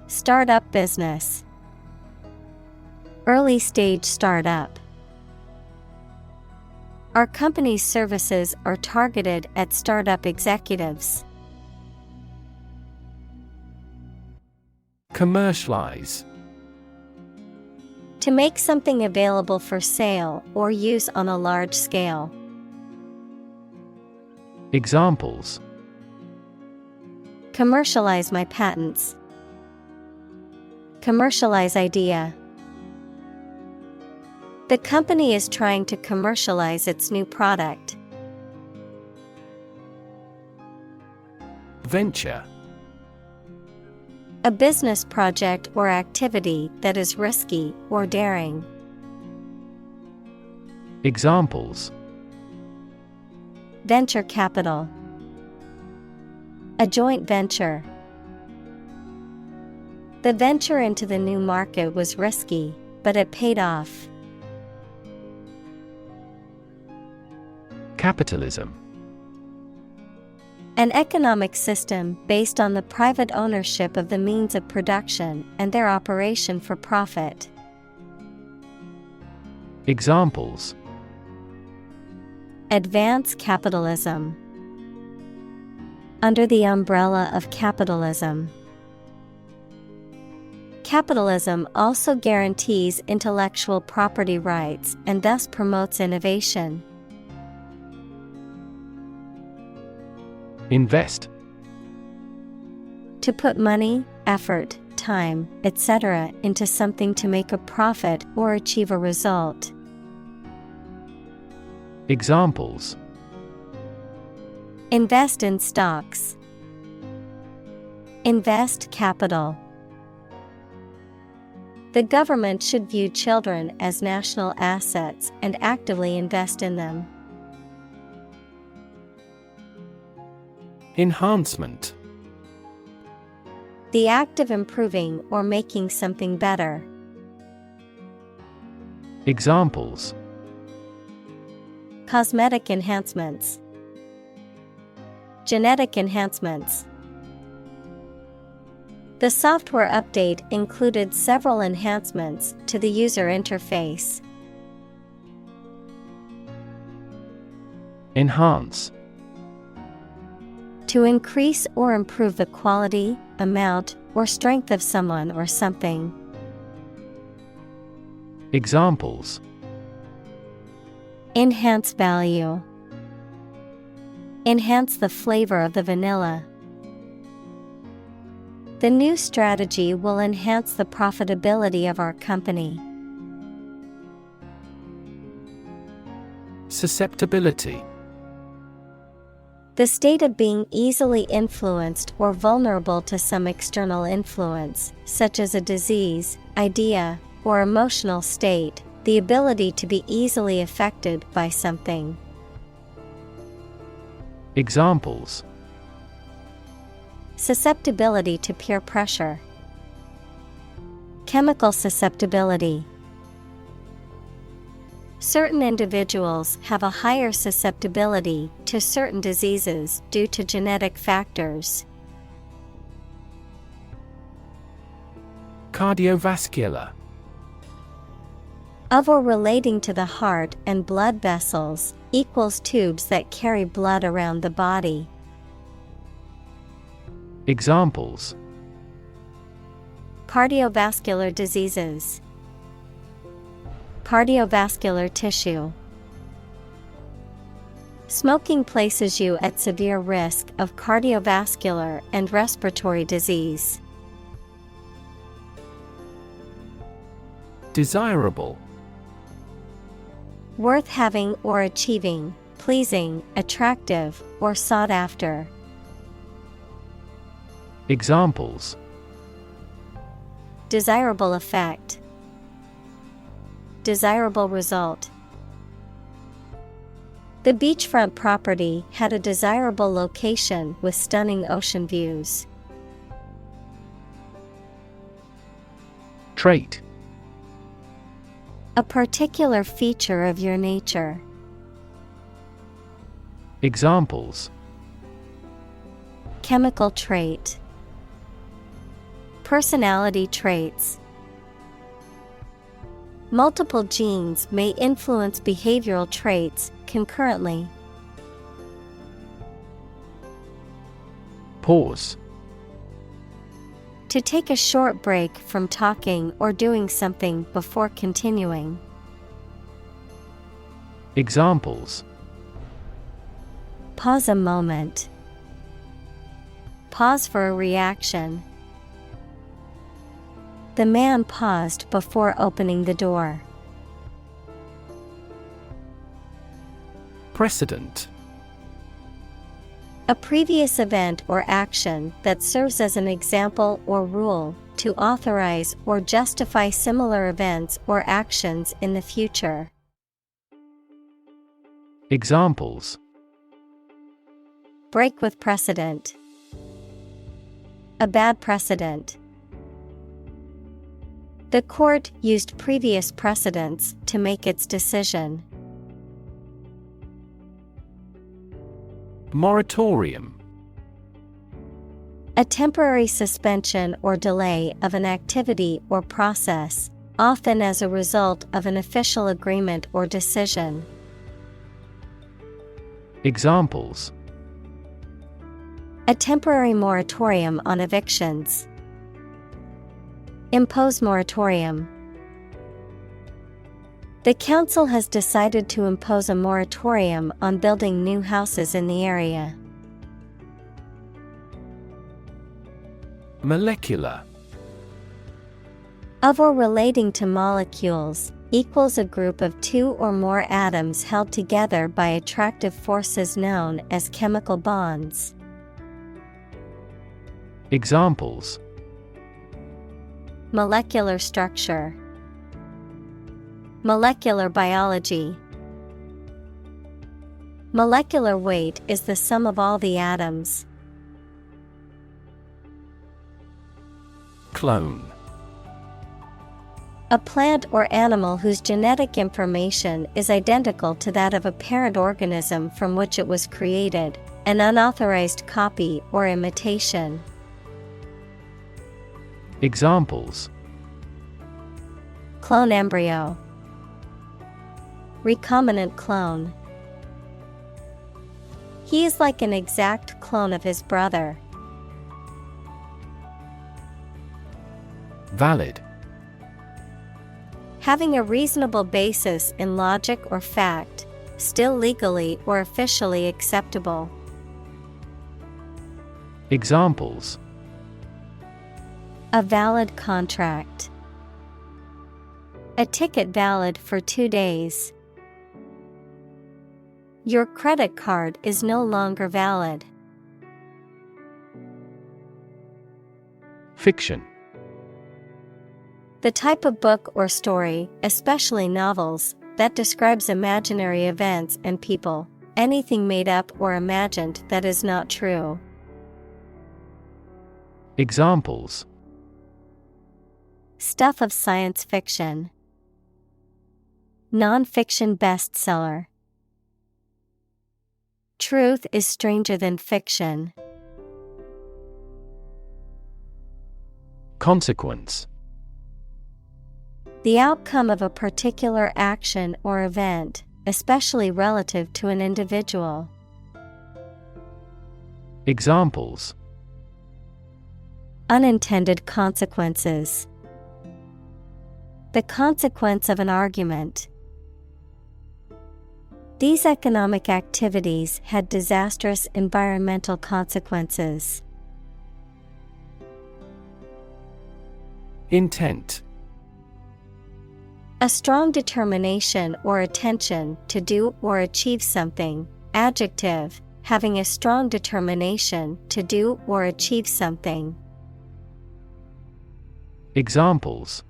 Startup business. Early stage startup. Our company's services are targeted at startup executives. Commercialize. To make something available for sale or use on a large scale. Examples: Commercialize my patents. Commercialize idea. The company is trying to commercialize its new product. Venture. A business project or activity that is risky or daring. Examples: Venture capital. A joint venture. The venture into the new market was risky, but it paid off. Capitalism. An economic system based on the private ownership of the means of production and their operation for profit. Examples: Advance capitalism. Under the umbrella of capitalism. Capitalism also guarantees intellectual property rights and thus promotes innovation. Invest. To put money, effort, time, etc. into something to make a profit or achieve a result. Invest in stocks. Invest capital. The government should view children as national assets and actively invest in them. Enhancement. The act of improving or making something better. Examples: Cosmetic enhancements. Genetic enhancements. The software update included several enhancements to the user interface. Enhance. To increase or improve the quality, amount, or strength of someone or something. Examples: Enhance value. Enhance the flavor of the vanilla. The new strategy will enhance the profitability of our company. Susceptibility. The state of being easily influenced or vulnerable to some external influence, such as a disease, idea, or emotional state, the ability to be easily affected by something. Examples: Susceptibility to peer pressure. Chemical susceptibility. Certain individuals have a higher susceptibility to certain diseases due to genetic factors. Cardiovascular. Of or relating to the heart and blood vessels, equals tubes that carry blood around the body. Examples: Cardiovascular diseases. Cardiovascular tissue. Smoking places you at severe risk of cardiovascular and respiratory disease. Desirable. Worth having or achieving, pleasing, attractive, or sought after. Examples: Desirable effect. Desirable result. The beachfront property had a desirable location with stunning ocean views. Trait. A particular feature of your nature. Examples: Chemical trait. Personality traits. Multiple genes may influence behavioral traits concurrently. Pause. To take a short break from talking or doing something before continuing. Examples: Pause a moment. Pause for a reaction. The man paused before opening the door. Precedent. A previous event or action that serves as an example or rule to authorize or justify similar events or actions in the future. Examples: Break with precedent. A bad precedent. The court used previous precedents to make its decision. Moratorium. A temporary suspension or delay of an activity or process, often as a result of an official agreement or decision. Examples: A temporary moratorium on evictions. Impose moratorium. The council has decided to impose a moratorium on building new houses in the area. Molecular. Of or relating to molecules, equals a group of two or more atoms held together by attractive forces known as chemical bonds. Examples: Molecular structure, molecular biology. Molecular weight is the sum of all the atoms. Clone. A plant or animal whose genetic information is identical to that of a parent organism from which it was created, an unauthorized copy or imitation. Examples: Clone embryo, recombinant clone. He is like an exact clone of his brother. Valid. Having a reasonable basis in logic or fact, still legally or officially acceptable. Examples: A valid contract. A ticket valid for 2 days. Your credit card is no longer valid. Fiction. The type of book or story, especially novels, that describes imaginary events and people, anything made up or imagined that is not true. Examples: Stuff of science fiction. Non-fiction bestseller. Truth is stranger than fiction. Consequence. The outcome of a particular action or event, especially relative to an individual. Examples: Unintended consequences. The consequence of an argument. These economic activities had disastrous environmental consequences. Intent. A strong determination or attention to do or achieve something. Adjective, having a strong determination to do or achieve something. Examples: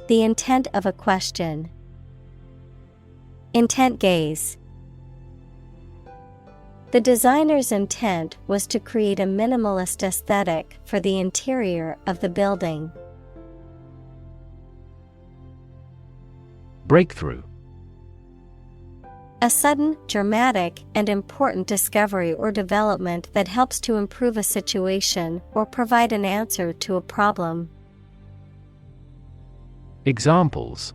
The intent of a question. Intent gaze. The designer's intent was to create a minimalist aesthetic for the interior of the building. Breakthrough. A sudden, dramatic, and important discovery or development that helps to improve a situation or provide an answer to a problem. Examples: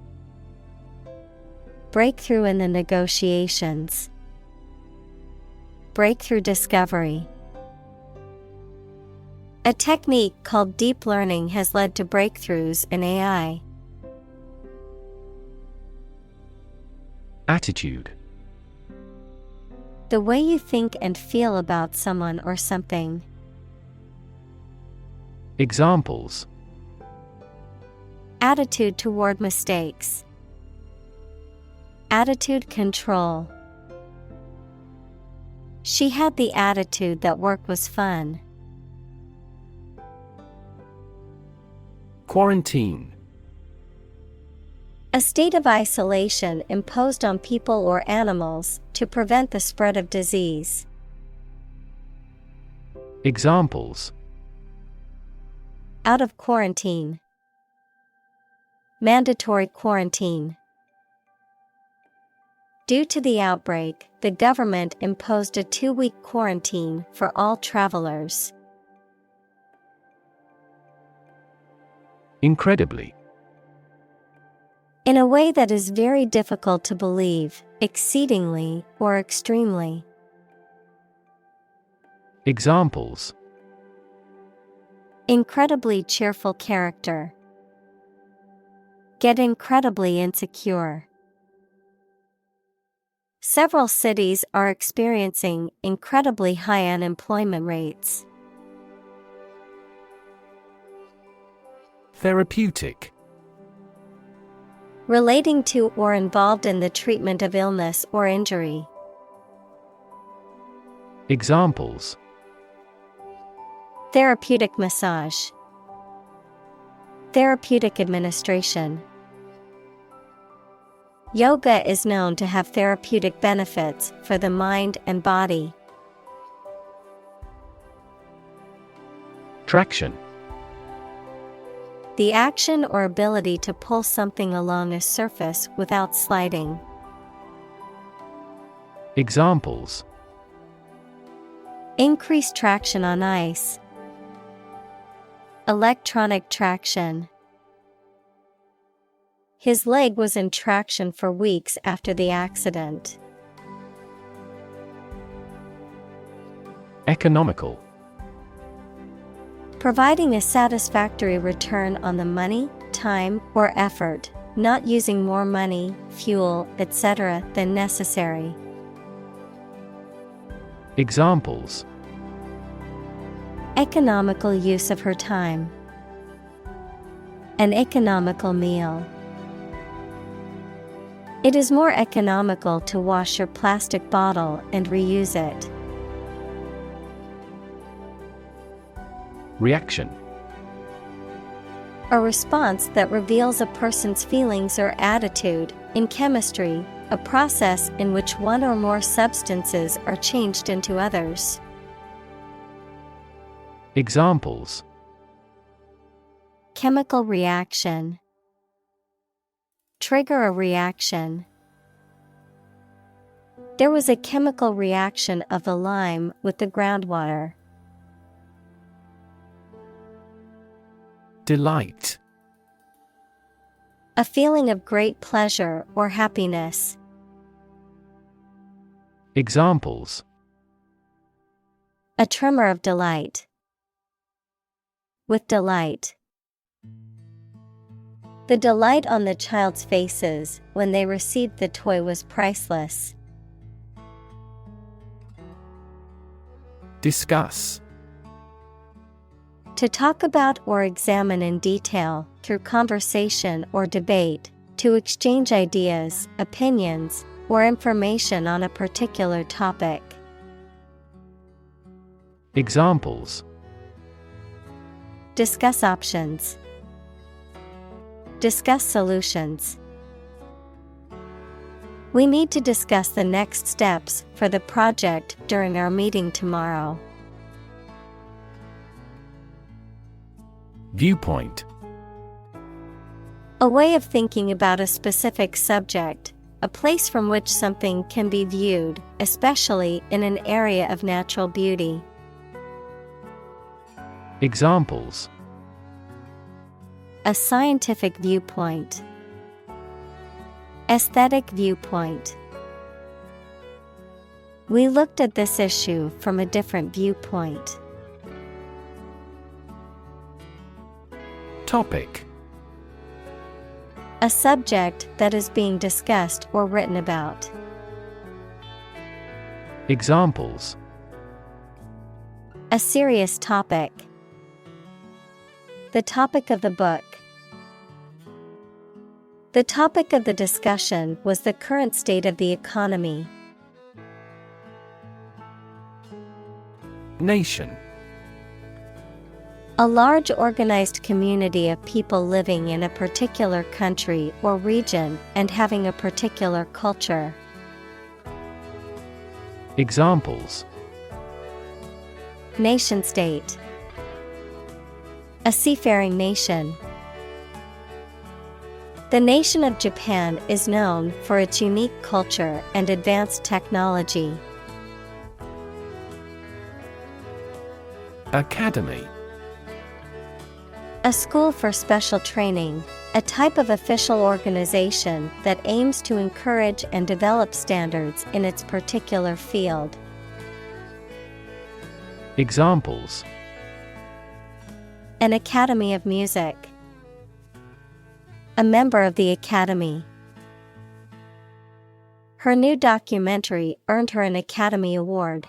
Breakthrough in the negotiations. Breakthrough discovery. A technique called deep learning has led to breakthroughs in AI. Attitude. The way you think and feel about someone or something. Examples: Attitude toward mistakes. Attitude control. She had the attitude that work was fun. Quarantine. A state of isolation imposed on people or animals to prevent the spread of disease. Examples: Out of quarantine. Mandatory quarantine. Due to the outbreak, the government imposed a 2-week quarantine for all travelers. Incredibly. In a way that is very difficult to believe, exceedingly or extremely. Examples: Incredibly cheerful character. Get incredibly insecure. Several cities are experiencing incredibly high unemployment rates. Therapeutic. Relating to or involved in the treatment of illness or injury. Examples: Therapeutic massage. Therapeutic administration. Yoga is known to have therapeutic benefits for the mind and body. Traction. The action or ability to pull something along a surface without sliding. Examples: Increased traction on ice. Electronic traction. His leg was in traction for weeks after the accident. Economical. Providing a satisfactory return on the money, time, or effort, not using more money, fuel, etc. than necessary. Examples: Economical use of her time. An economical meal. It is more economical to wash your plastic bottle and reuse it. Reaction. A response that reveals a person's feelings or attitude. In chemistry, a process in which one or more substances are changed into others. Examples: Chemical reaction. Trigger a reaction. There was a chemical reaction of the lime with the groundwater. Delight. A feeling of great pleasure or happiness. Examples: A tremor of delight. With delight. The delight on the child's faces when they received the toy was priceless. Discuss. To talk about or examine in detail, through conversation or debate, to exchange ideas, opinions, or information on a particular topic. Examples: Discuss options. Discuss solutions. We need to discuss the next steps for the project during our meeting tomorrow. Viewpoint. A way of thinking about a specific subject, a place from which something can be viewed, especially in an area of natural beauty. Examples: A scientific viewpoint. Aesthetic viewpoint. We looked at this issue from a different viewpoint. Topic. A subject that is being discussed or written about. Examples: A serious topic. The topic of the book. The topic of the discussion was the current state of the economy. Nation. A large organized community of people living in a particular country or region and having a particular culture. Examples: Nation-state. A seafaring nation. The nation of Japan is known for its unique culture and advanced technology. Academy. A school for special training, a type of official organization that aims to encourage and develop standards in its particular field. Examples: An academy of music. A member of the Academy. Her new documentary earned her an Academy Award.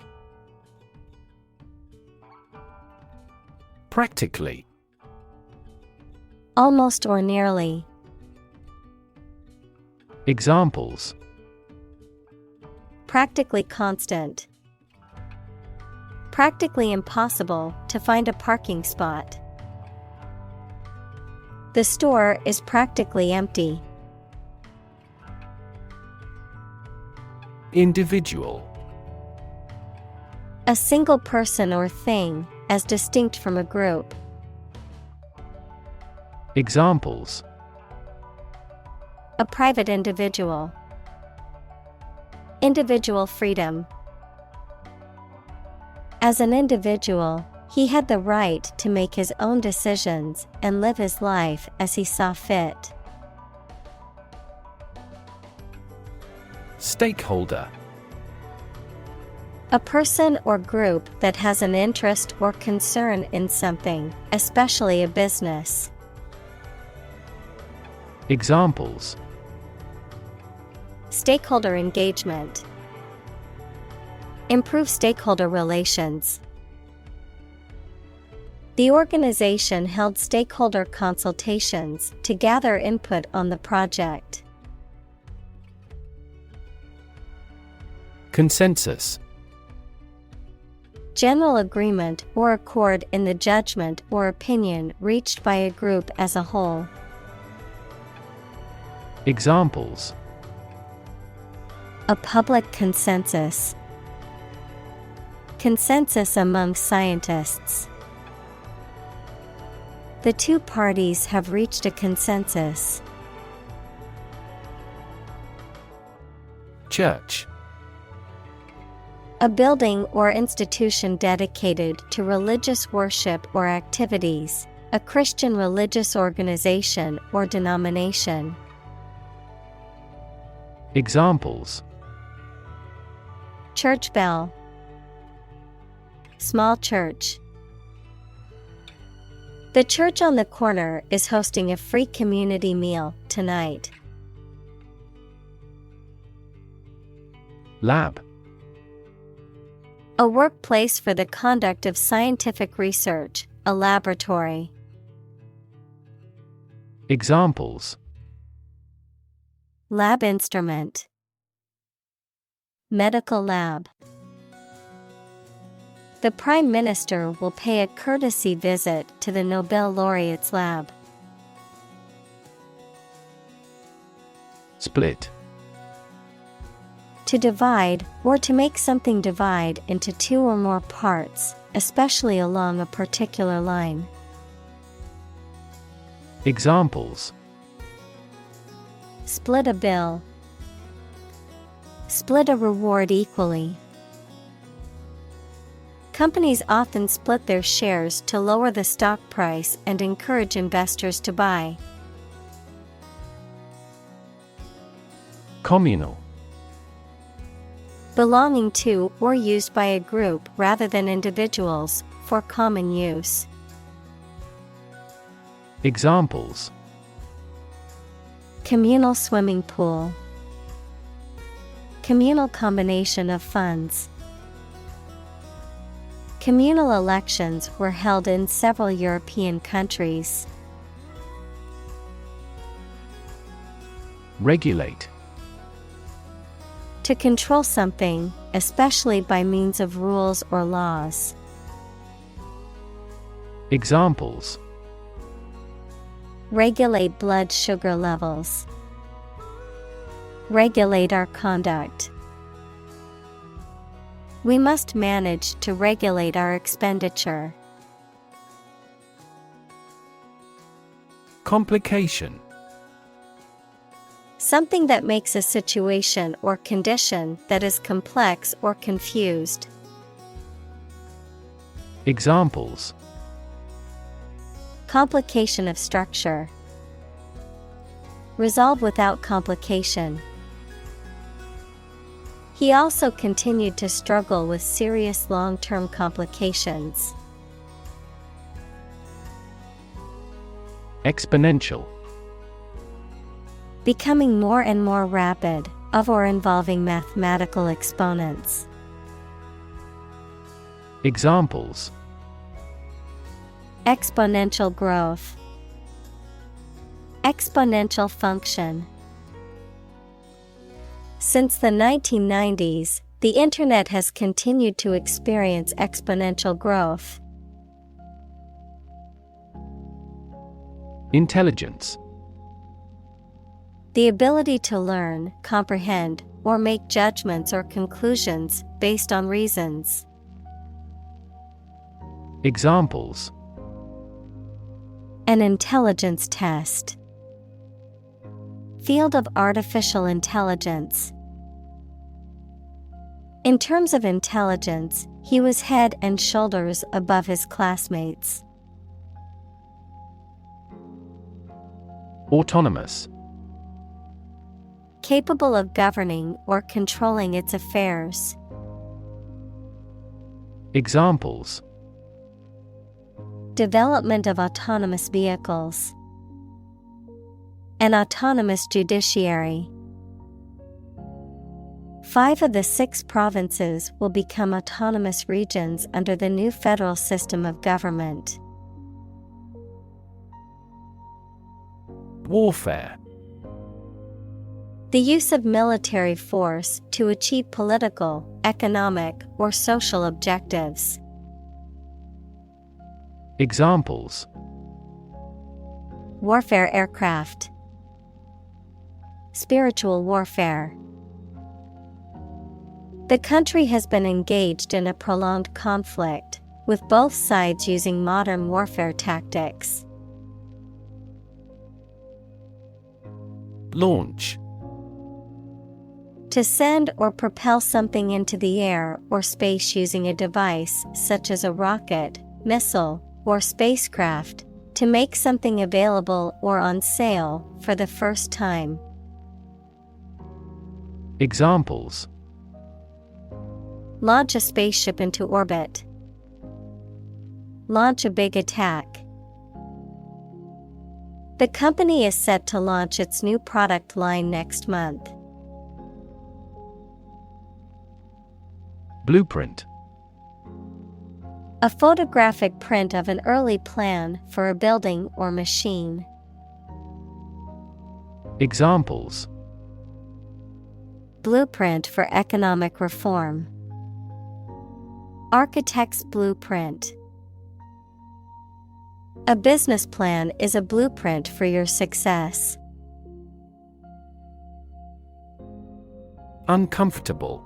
Practically. Almost or nearly. Examples: practically constant, practically impossible to find a parking spot. The store is practically empty. Individual. A single person or thing, as distinct from a group. Examples: a private individual, individual freedom. As an individual, he had the right to make his own decisions and live his life as he saw fit. Stakeholder. A person or group that has an interest or concern in something, especially a business. Examples: stakeholder engagement, improve stakeholder relations. The organization held stakeholder consultations to gather input on the project. Consensus. General agreement or accord in the judgment or opinion reached by a group as a whole. Examples: a public consensus, consensus among scientists. The two parties have reached a consensus. Church. A building or institution dedicated to religious worship or activities, a Christian religious organization or denomination. Examples: church bell, small church. The church on the corner is hosting a free community meal tonight. Lab. A workplace for the conduct of scientific research, a laboratory. Examples: lab instrument, medical lab. The Prime Minister will pay a courtesy visit to the Nobel laureate's lab. Split. To divide, or to make something divide into two or more parts, especially along a particular line. Examples: split a bill, split a reward equally. Companies often split their shares to lower the stock price and encourage investors to buy. Communal. Belonging to or used by a group rather than individuals, for common use. Examples: communal swimming pool, communal combination of funds. Communal elections were held in several European countries. Regulate. To control something, especially by means of rules or laws. Examples: regulate blood sugar levels, regulate our conduct. We must manage to regulate our expenditure. Complication. Something that makes a situation or condition that is complex or confused. Examples: complication of structure, resolve without complication. He also continued to struggle with serious long-term complications. Exponential. Becoming more and more rapid, of or involving mathematical exponents. Examples: exponential growth, exponential function. Since the 1990s, the Internet has continued to experience exponential growth. Intelligence. The ability to learn, comprehend, or make judgments or conclusions based on reasons. Examples: An intelligence test. Field of artificial intelligence. In terms of intelligence, he was head and shoulders above his classmates. Autonomous. Capable of governing or controlling its affairs. Examples: Development of autonomous vehicles. An autonomous judiciary. 5 of the 6 provinces will become autonomous regions under the new federal system of government. Warfare. The use of military force to achieve political, economic, or social objectives. Examples: Warfare aircraft. Spiritual warfare. The country has been engaged in a prolonged conflict, with both sides using modern warfare tactics. Launch. To send or propel something into the air or space using a device such as a rocket, missile, or spacecraft, to make something available or on sale for the first time. Examples: Launch a spaceship into orbit. Launch a big attack. The company is set to launch its new product line next month. Blueprint. A photographic print of an early plan for a building or machine. Examples: Blueprint for economic reform. Architect's blueprint. A business plan is a blueprint for your success. Uncomfortable.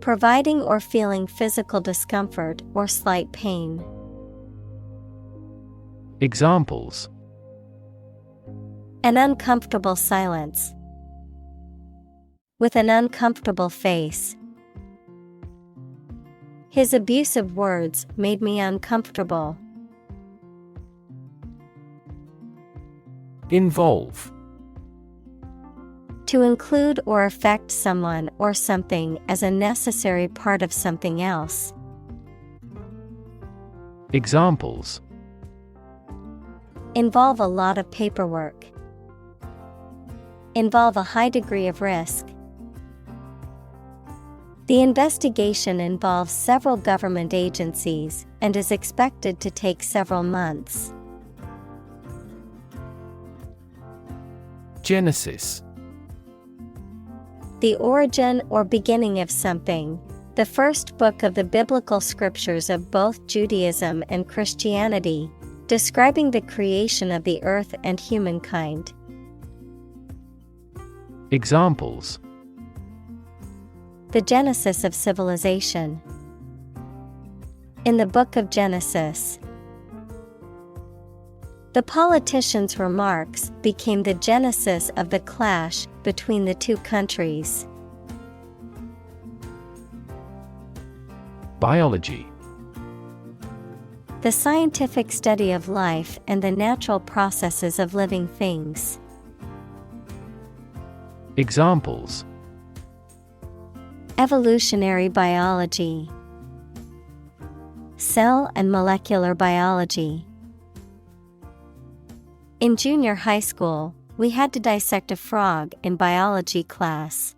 Providing or feeling physical discomfort or slight pain. Examples: An uncomfortable silence. With an uncomfortable face. His abusive words made me uncomfortable. Involve. To include or affect someone or something as a necessary part of something else. Examples: Involve a lot of paperwork. Involve a high degree of risk. The investigation involves several government agencies and is expected to take several months. Genesis. The origin or beginning of something, the first book of the biblical scriptures of both Judaism and Christianity, describing the creation of the earth and humankind. Examples: The genesis of civilization. In the book of Genesis. The politician's remarks became the genesis of the clash between the two countries. Biology. The scientific study of life and the natural processes of living things. Examples: Evolutionary biology. Cell and molecular biology. In junior high school, we had to dissect a frog in biology class.